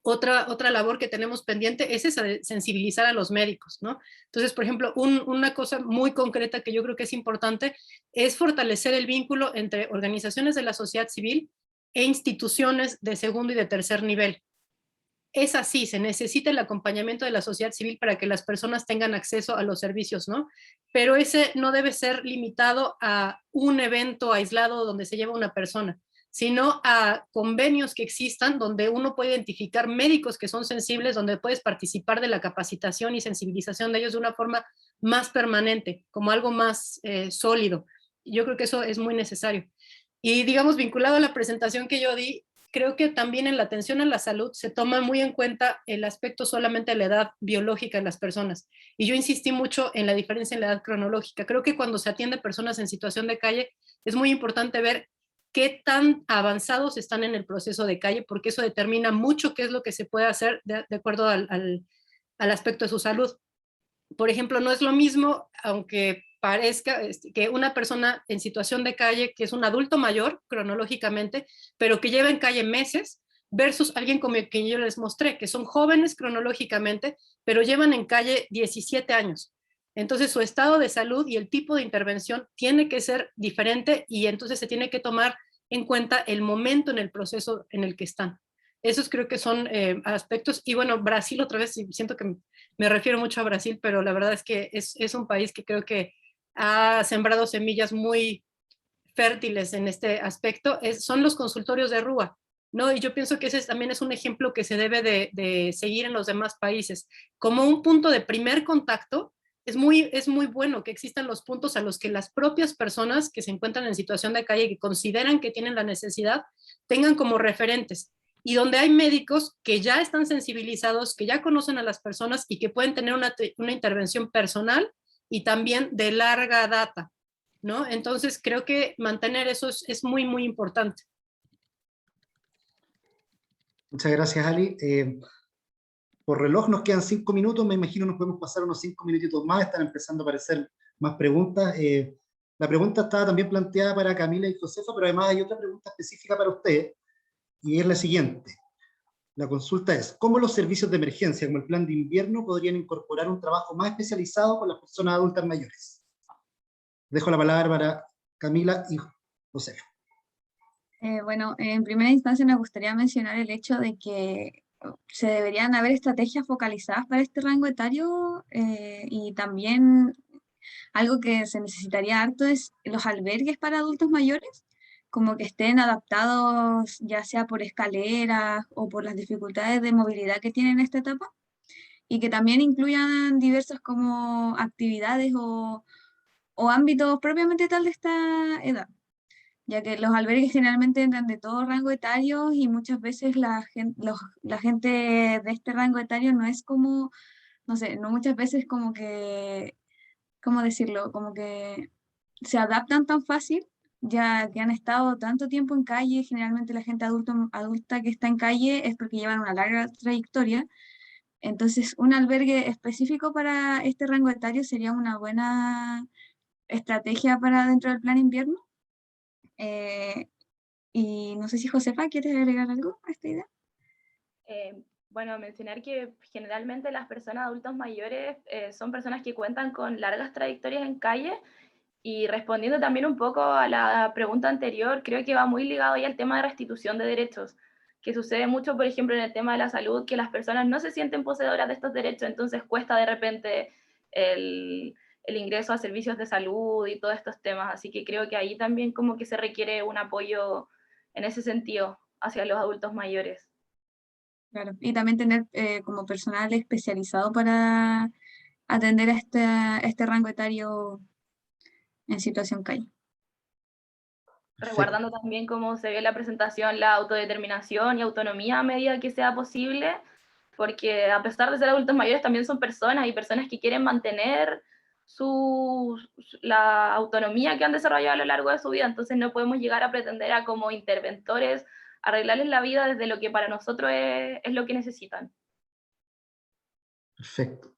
otra labor que tenemos pendiente es esa de sensibilizar a los médicos, ¿no? Entonces, por ejemplo, una cosa muy concreta que yo creo que es importante es fortalecer el vínculo entre organizaciones de la sociedad civil e instituciones de segundo y de tercer nivel. Es así, se necesita el acompañamiento de la sociedad civil para que las personas tengan acceso a los servicios, ¿no? Pero ese no debe ser limitado a un evento aislado donde se lleva una persona, sino a convenios que existan donde uno puede identificar médicos que son sensibles, donde puedes participar de la capacitación y sensibilización de ellos de una forma más permanente, como algo más sólido. Yo creo que eso es muy necesario. Y digamos, vinculado a la presentación que yo di, creo que también en la atención a la salud se toma muy en cuenta el aspecto solamente de la edad biológica de las personas. Y yo insistí mucho en la diferencia en la edad cronológica. Creo que cuando se atiende personas en situación de calle, es muy importante ver qué tan avanzados están en el proceso de calle, porque eso determina mucho qué es lo que se puede hacer de acuerdo al aspecto de su salud. Por ejemplo, no es lo mismo, aunque parezca que una persona en situación de calle, que es un adulto mayor cronológicamente, pero que lleva en calle meses, versus alguien como el que yo les mostré, que son jóvenes cronológicamente, pero llevan en calle 17 años. Entonces su estado de salud y el tipo de intervención tiene que ser diferente y entonces se tiene que tomar en cuenta el momento en el proceso en el que están. Esos creo que son aspectos. Y bueno, Brasil otra vez, siento que me refiero mucho a Brasil, pero la verdad es que es un país que creo que ha sembrado semillas muy fértiles en este aspecto, son los consultorios de Rúa, ¿no? Y yo pienso que ese también es un ejemplo que se debe de seguir en los demás países. Como un punto de primer contacto, es muy bueno que existan los puntos a los que las propias personas que se encuentran en situación de calle y que consideran que tienen la necesidad, tengan como referentes. Y donde hay médicos que ya están sensibilizados, que ya conocen a las personas y que pueden tener una intervención personal y también de larga data, ¿no? Entonces creo que mantener eso es muy, muy importante. Muchas gracias, Ali. Por reloj nos quedan 5 minutos, me imagino nos podemos pasar unos 5 minutitos más, están empezando a aparecer más preguntas. La pregunta estaba también planteada para Camila y Josefa, pero además hay otra pregunta específica para usted, y es la siguiente. La consulta es, ¿cómo los servicios de emergencia, como el plan de invierno, podrían incorporar un trabajo más especializado con las personas adultas mayores? Dejo la palabra para Camila y Josefa. Bueno, en primera instancia me gustaría mencionar el hecho de que se deberían haber estrategias focalizadas para este rango etario y también algo que se necesitaría harto es los albergues para adultos mayores, como que estén adaptados ya sea por escaleras o por las dificultades de movilidad que tienen en esta etapa, y que también incluyan diversas como actividades o ámbitos propiamente tal de esta edad, ya que los albergues generalmente entran de todo rango etario y muchas veces la gente de este rango etario no es como, no sé, no muchas veces como que, ¿cómo decirlo? Como que se adaptan tan fácil, ya que han estado tanto tiempo en calle. Generalmente la gente adulta que está en calle es porque llevan una larga trayectoria. Entonces, un albergue específico para este rango etario sería una buena estrategia para dentro del plan invierno. Y no sé si Josefa, ¿quieres agregar algo a esta idea? Bueno, mencionar que generalmente las personas adultos mayores son personas que cuentan con largas trayectorias en calle, y respondiendo también un poco a la pregunta anterior, creo que va muy ligado ya al tema de restitución de derechos, que sucede mucho, por ejemplo, en el tema de la salud, que las personas no se sienten poseedoras de estos derechos, entonces cuesta de repente el ingreso a servicios de salud y todos estos temas, así que creo que ahí también como que se requiere un apoyo en ese sentido hacia los adultos mayores. Claro, y también tener como personal especializado para atender a este rango etario en situación calle. Resguardando también, como se ve en la presentación, la autodeterminación y autonomía a medida que sea posible, porque a pesar de ser adultos mayores también son personas, y personas que quieren mantener la autonomía que han desarrollado a lo largo de su vida, entonces no podemos llegar a pretender a como interventores arreglarles la vida desde lo que para nosotros es lo que necesitan. Perfecto.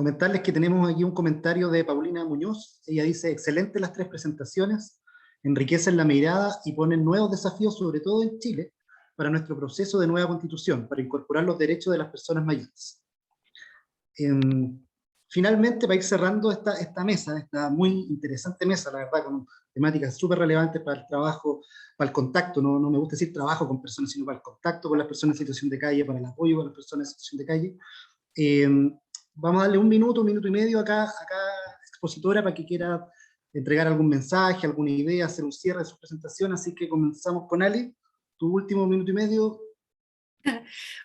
comentarles que tenemos aquí un comentario de Paulina Muñoz. Ella dice, excelente las 3 presentaciones, enriquecen la mirada y ponen nuevos desafíos, sobre todo en Chile, para nuestro proceso de nueva constitución, para incorporar los derechos de las personas mayores. Finalmente, para ir cerrando esta mesa, esta muy interesante mesa, la verdad, con temáticas súper relevantes para el trabajo, para el contacto, no me gusta decir trabajo con personas, sino para el contacto con las personas en situación de calle, para el apoyo a las personas en situación de calle. Vamos a darle un minuto y medio a cada expositora para que quiera entregar algún mensaje, alguna idea, hacer un cierre de su presentación, así que comenzamos con Ali, tu último minuto y medio.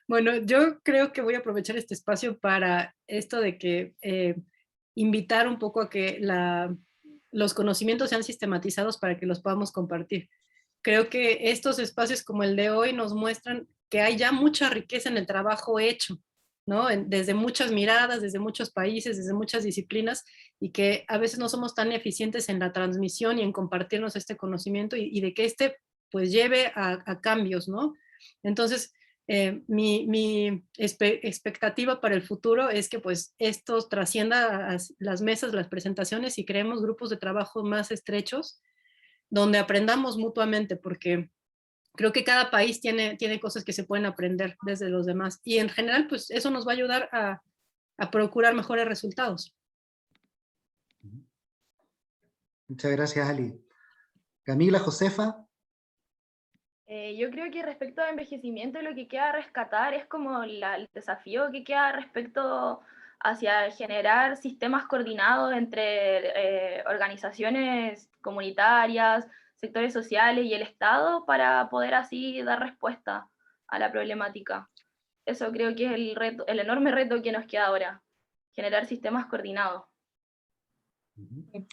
Bueno, yo creo que voy a aprovechar este espacio para esto de que invitar un poco a que los conocimientos sean sistematizados para que los podamos compartir. Creo que estos espacios como el de hoy nos muestran que hay ya mucha riqueza en el trabajo hecho, ¿no? Desde muchas miradas, desde muchos países, desde muchas disciplinas, y que a veces no somos tan eficientes en la transmisión y en compartirnos este conocimiento y de que pues lleve a cambios, ¿no? Entonces, mi expectativa para el futuro es que pues esto trascienda a las mesas, las presentaciones, y creemos grupos de trabajo más estrechos donde aprendamos mutuamente, porque creo que cada país tiene cosas que se pueden aprender desde los demás, y en general pues eso nos va a ayudar a procurar mejores resultados. Muchas gracias, Ali. Camila, Josefa. Yo creo que respecto al envejecimiento, lo que queda rescatar es como el desafío que queda respecto hacia generar sistemas coordinados entre organizaciones comunitarias, sectores sociales y el Estado para poder así dar respuesta a la problemática. Eso creo que es el enorme reto que nos queda ahora, generar sistemas coordinados.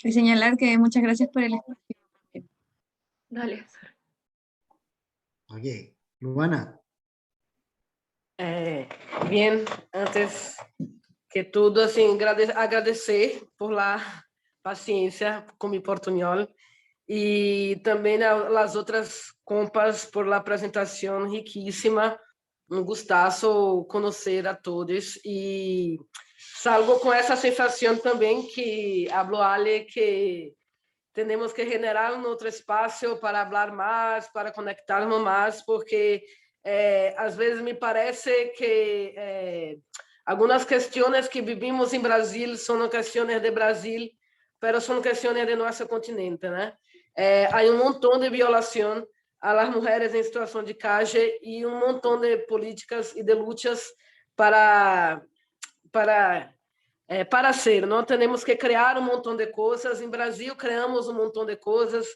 Y señalar que muchas gracias por el espacio. Dale. Ok, Luana. Bien, antes que tudo, assim, agradecer por la paciência com mi portunhol e também as outras compas por la apresentação riquíssima. Um gustaço conhecer a todos e salgo com essa sensação também que hablo Ale que temos que generar outro espaço para falar mais, para conectarmos mais, porque às vezes me parece que algumas questões que vivimos em Brasil são questões de Brasil, mas são questões de nosso continente, né? Há montão de violação a las mulheres em situação de calle e montão de políticas e de lutas para ser, não temos que criar montão de coisas. Em Brasil criamos montão de coisas.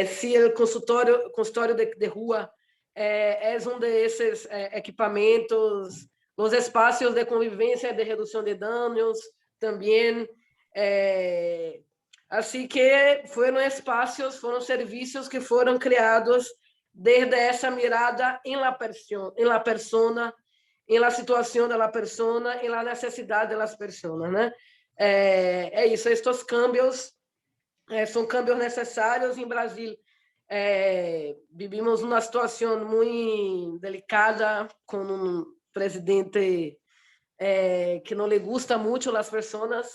Se o consultório de rua é desses equipamentos, os espaços de convivência de redução de danos também. Assim que foram espaços, foram serviços que foram criados desde essa mirada em la persona, em la situação da persona, em la necessidade das pessoas, né? Isso, estes câmbios são câmbios necessários. Em Brasil, vivimos uma situação muito delicada com um presidente que não lhe gusta muito as pessoas,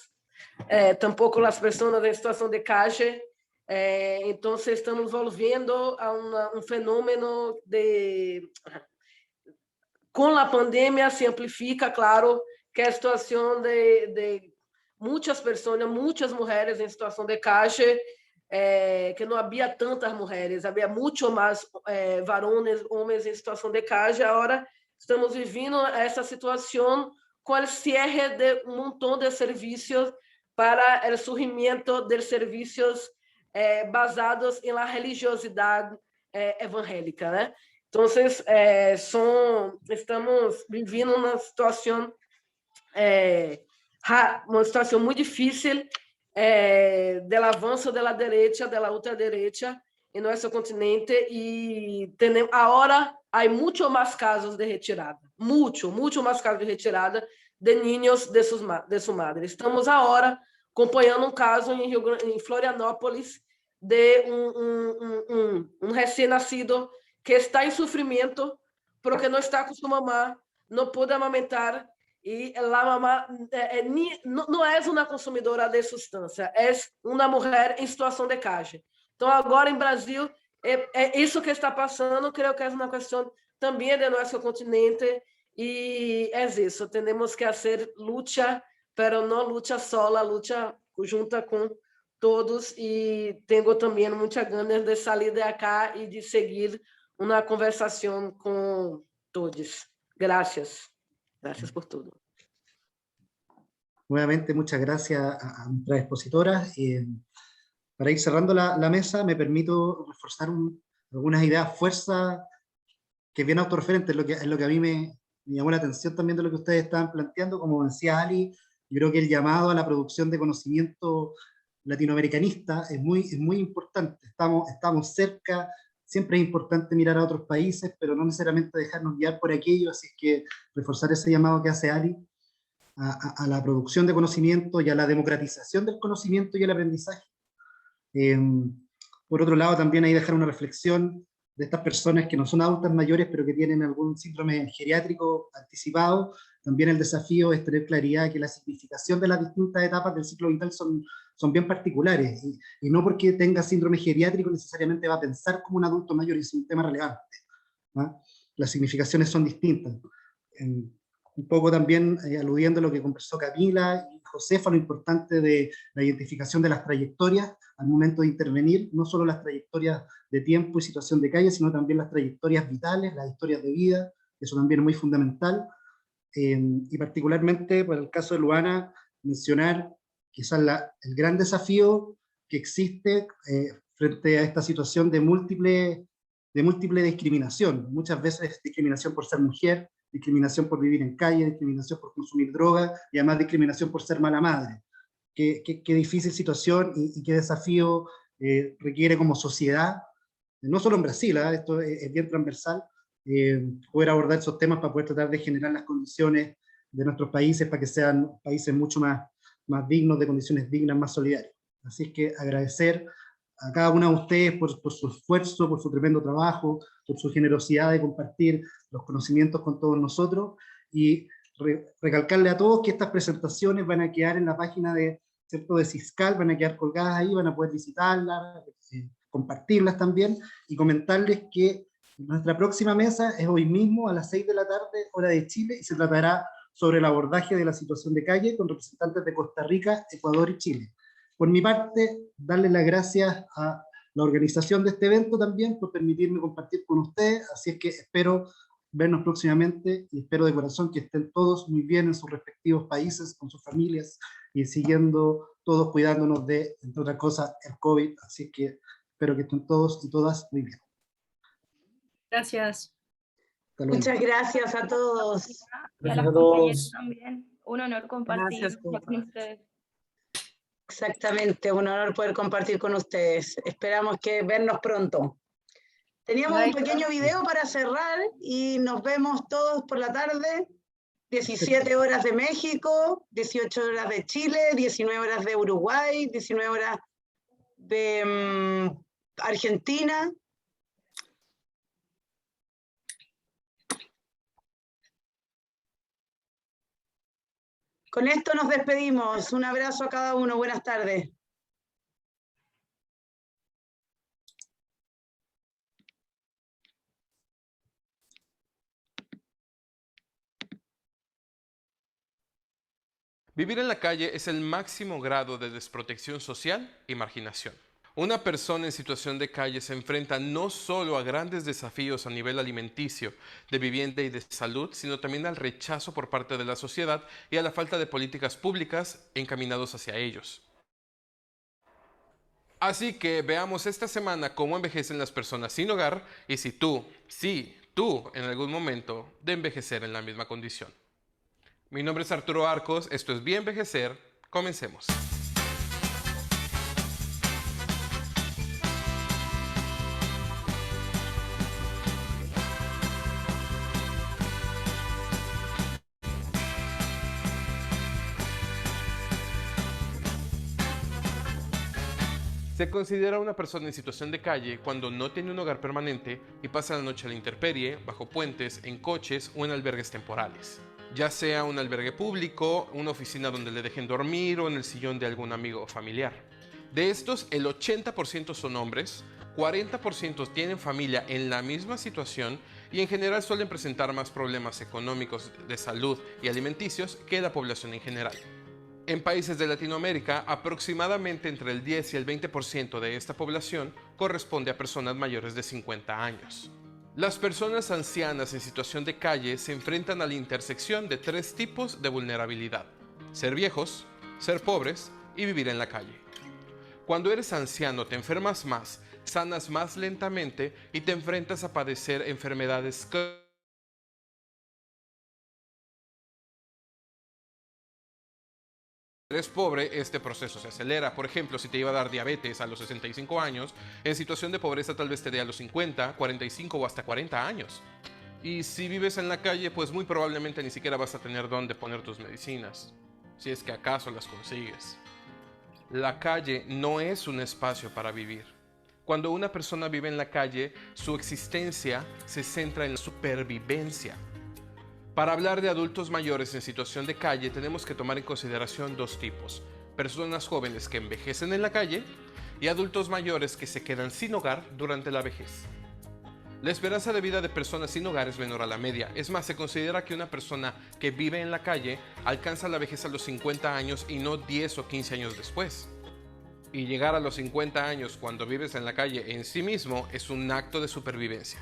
tampouco as pessoas em situação de calle. Então, estamos volvendo a um fenômeno de... Com a pandemia se amplifica, claro, que a situação de muitas pessoas, muitas mulheres em situação de calle, que não havia tantas mulheres, havia muito mais varones, homens em situação de calle. Agora estamos vivendo essa situação com o cierre de montão de serviços para o surgimento de serviços basados em la religiosidade evangélica, né? Então, estamos vivendo uma situação muito difícil do avanço da direita, da ultradireita em nosso continente, e agora há muito mais casos de retirada, muito mais casos de retirada de niños de suas madres. Estamos agora acompanhando caso em Florianópolis de um recém-nascido que está em sofrimento porque não está com sua mamã, não pode amamentar E a mamá não é uma consumidora de substância, é uma mulher em situação de calle. Então, agora em Brasil, é isso que está passando, creio que é uma questão também de nosso continente, e é isso, temos que fazer luta, mas não luta sola, luta junta com todos, e tenho também muitas ganas de sair de acá e de seguir uma conversação com todos. Gracias. Gracias por todo. Nuevamente, muchas gracias a nuestras expositoras. Para ir cerrando la mesa, me permito reforzar algunas ideas fuerza que bien autorreferentes, es lo que a mí me llamó la atención también de lo que ustedes estaban planteando. Como decía Ali, yo creo que el llamado a la producción de conocimiento latinoamericanista es muy importante. Estamos cerca. Siempre es importante mirar a otros países, pero no necesariamente dejarnos guiar por aquello, así es que reforzar ese llamado que hace Ali a la producción de conocimiento y a la democratización del conocimiento y el aprendizaje. Por otro lado, también ahí dejar una reflexión de estas personas que no son adultas mayores, pero que tienen algún síndrome geriátrico anticipado. También el desafío es tener claridad que la significación de las distintas etapas del ciclo vital son bien particulares, y no porque tenga síndrome geriátrico necesariamente va a pensar como un adulto mayor, y es un tema relevante, ¿no? Las significaciones son distintas. Un poco también aludiendo a lo que conversó Camila y Josefa, lo importante de la identificación de las trayectorias al momento de intervenir, no solo las trayectorias de tiempo y situación de calle, sino también las trayectorias vitales, las historias de vida, eso también es muy fundamental. Y particularmente para el caso de Luana, mencionar quizás el gran desafío que existe frente a esta situación de múltiple discriminación. Muchas veces discriminación por ser mujer, discriminación por vivir en calle, discriminación por consumir droga, y además discriminación por ser mala madre. Qué difícil situación y qué desafío requiere como sociedad, no solo en Brasil, esto es bien transversal, poder abordar esos temas para poder tratar de generar las condiciones de nuestros países para que sean países mucho más dignos, de condiciones dignas, más solidarios. Así es que agradecer a cada una de ustedes por su esfuerzo, por su tremendo trabajo, por su generosidad de compartir los conocimientos con todos nosotros, y recalcarle a todos que estas presentaciones van a quedar en la página de Siscal, van a quedar colgadas ahí, van a poder visitarlas, compartirlas también, y comentarles que nuestra próxima mesa es hoy mismo a las 6 de la tarde, hora de Chile, y se tratará sobre el abordaje de la situación de calle con representantes de Costa Rica, Ecuador y Chile. Por mi parte, darle las gracias a la organización de este evento también por permitirme compartir con ustedes, así es que espero vernos próximamente, y espero de corazón que estén todos muy bien en sus respectivos países, con sus familias, y siguiendo todos cuidándonos de, entre otras cosas, el COVID, así es que espero que estén todos y todas muy bien. Gracias. Muchas gracias a todos. Y a Gracias las a todos. compañeras también. Un honor compartir Gracias, con ustedes. Exactamente, un honor poder compartir con ustedes. Esperamos que vernos pronto. Teníamos un pequeño video para cerrar y nos vemos todos por la tarde. 17 horas de México, 18 horas de Chile, 19 horas de Uruguay, 19 horas de Argentina. Con esto nos despedimos. Un abrazo a cada uno. Buenas tardes. Vivir en la calle es el máximo grado de desprotección social y marginación. Una persona en situación de calle se enfrenta no solo a grandes desafíos a nivel alimenticio, de vivienda y de salud, sino también al rechazo por parte de la sociedad y a la falta de políticas públicas encaminados hacia ellos. Así que veamos esta semana cómo envejecen las personas sin hogar y si tú en algún momento de envejecer en la misma condición. Mi nombre es Arturo Arcos, esto es Bien Envejecer, comencemos. Se considera una persona en situación de calle cuando no tiene un hogar permanente y pasa la noche a la intemperie, bajo puentes, en coches o en albergues temporales. ya sea un albergue público, una oficina donde le dejen dormir o en el sillón de algún amigo o familiar. De estos, el 80% son hombres, 40% tienen familia en la misma situación y en general suelen presentar más problemas económicos, de salud y alimenticios que la población en general. En países de Latinoamérica, aproximadamente entre el 10 y el 20% de esta población corresponde a personas mayores de 50 años. Las personas ancianas en situación de calle se enfrentan a la intersección de 3 tipos de vulnerabilidad: ser viejos, ser pobres y vivir en la calle. Cuando eres anciano te enfermas más, sanas más lentamente y te enfrentas a padecer enfermedades eres pobre, este proceso se acelera. Por ejemplo, si te iba a dar diabetes a los 65 años, en situación de pobreza tal vez te dé a los 50, 45 o hasta 40 años. Y si vives en la calle, pues muy probablemente ni siquiera vas a tener dónde poner tus medicinas, si es que acaso las consigues. La calle no es un espacio para vivir. Cuando una persona vive en la calle, su existencia se centra en la supervivencia. Para hablar de adultos mayores en situación de calle, tenemos que tomar en consideración 2 tipos: personas jóvenes que envejecen en la calle y adultos mayores que se quedan sin hogar durante la vejez. La esperanza de vida de personas sin hogar es menor a la media. Es más, se considera que una persona que vive en la calle alcanza la vejez a los 50 años y no 10 o 15 años después. Y llegar a los 50 años cuando vives en la calle en sí mismo es un acto de supervivencia.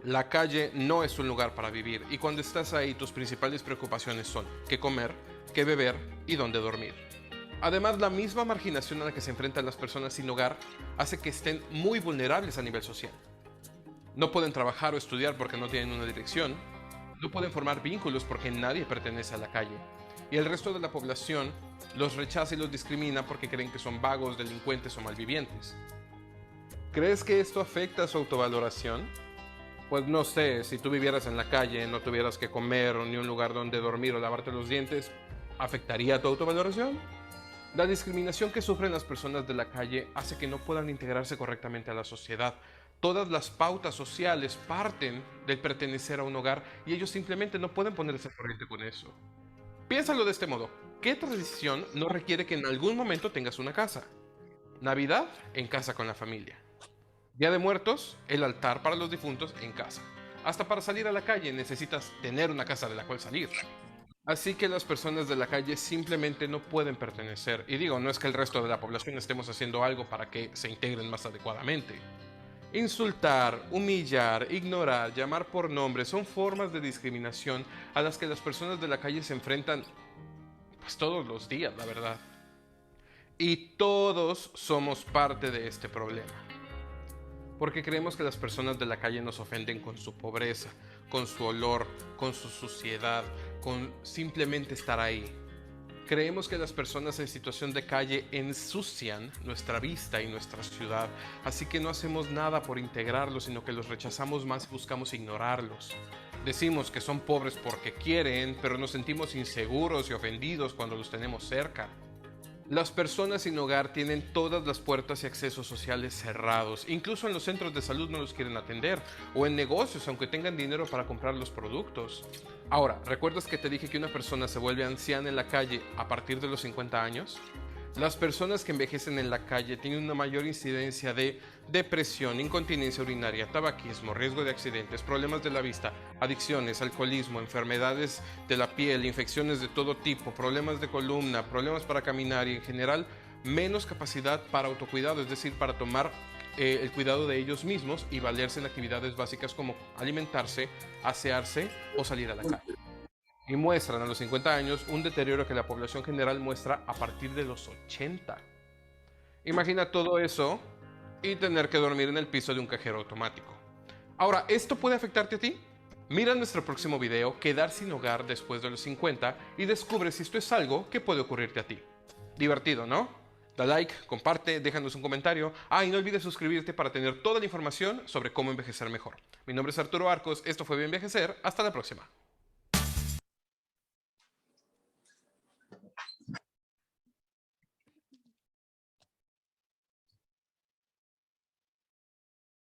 La calle no es un lugar para vivir y cuando estás ahí tus principales preocupaciones son qué comer, qué beber y dónde dormir. Además, la misma marginación a la que se enfrentan las personas sin hogar hace que estén muy vulnerables a nivel social. No pueden trabajar o estudiar porque no tienen una dirección, no pueden formar vínculos porque nadie pertenece a la calle y el resto de la población los rechaza y los discrimina porque creen que son vagos, delincuentes o malvivientes. ¿Crees que esto afecta a su autovaloración? Pues no sé, si tú vivieras en la calle, no tuvieras que comer o ni un lugar donde dormir o lavarte los dientes, ¿afectaría tu autovaloración? La discriminación que sufren las personas de la calle hace que no puedan integrarse correctamente a la sociedad. Todas las pautas sociales parten del pertenecer a un hogar y ellos simplemente no pueden ponerse al corriente con eso. Piénsalo de este modo: ¿qué tradición no requiere que en algún momento tengas una casa? Navidad, en casa con la familia. Día de Muertos, el altar para los difuntos en casa. Hasta para salir a la calle necesitas tener una casa de la cual salir. Así que las personas de la calle simplemente no pueden pertenecer. Y digo, no es que el resto de la población estemos haciendo algo para que se integren más adecuadamente. Insultar, humillar, ignorar, llamar por nombre son formas de discriminación a las que las personas de la calle se enfrentan pues todos los días, la verdad. Y todos somos parte de este problema. Porque creemos que las personas de la calle nos ofenden con su pobreza, con su olor, con su suciedad, con simplemente estar ahí. Creemos que las personas en situación de calle ensucian nuestra vista y nuestra ciudad, así que no hacemos nada por integrarlos, sino que los rechazamos más y buscamos ignorarlos. Decimos que son pobres porque quieren, pero nos sentimos inseguros y ofendidos cuando los tenemos cerca. Las personas sin hogar tienen todas las puertas y accesos sociales cerrados. Incluso en los centros de salud no los quieren atender, o en negocios, aunque tengan dinero para comprar los productos. Ahora, ¿recuerdas que te dije que una persona se vuelve anciana en la calle a partir de los 50 años? Las personas que envejecen en la calle tienen una mayor incidencia de depresión, incontinencia urinaria, tabaquismo, riesgo de accidentes, problemas de la vista, adicciones, alcoholismo, enfermedades de la piel, infecciones de todo tipo, problemas de columna, problemas para caminar y en general menos capacidad para autocuidado, es decir, para tomar el cuidado de ellos mismos y valerse en actividades básicas como alimentarse, asearse o salir a la calle. Y muestran a los 50 años un deterioro que la población general muestra a partir de los 80. Imagina todo eso y tener que dormir en el piso de un cajero automático. Ahora, ¿esto puede afectarte a ti? Mira nuestro próximo video, Quedar sin hogar después de los 50, y descubre si esto es algo que puede ocurrirte a ti. Divertido, ¿no? Da like, comparte, déjanos un comentario. Y no olvides suscribirte para tener toda la información sobre cómo envejecer mejor. Mi nombre es Arturo Arcos, esto fue Bien Envejecer, hasta la próxima.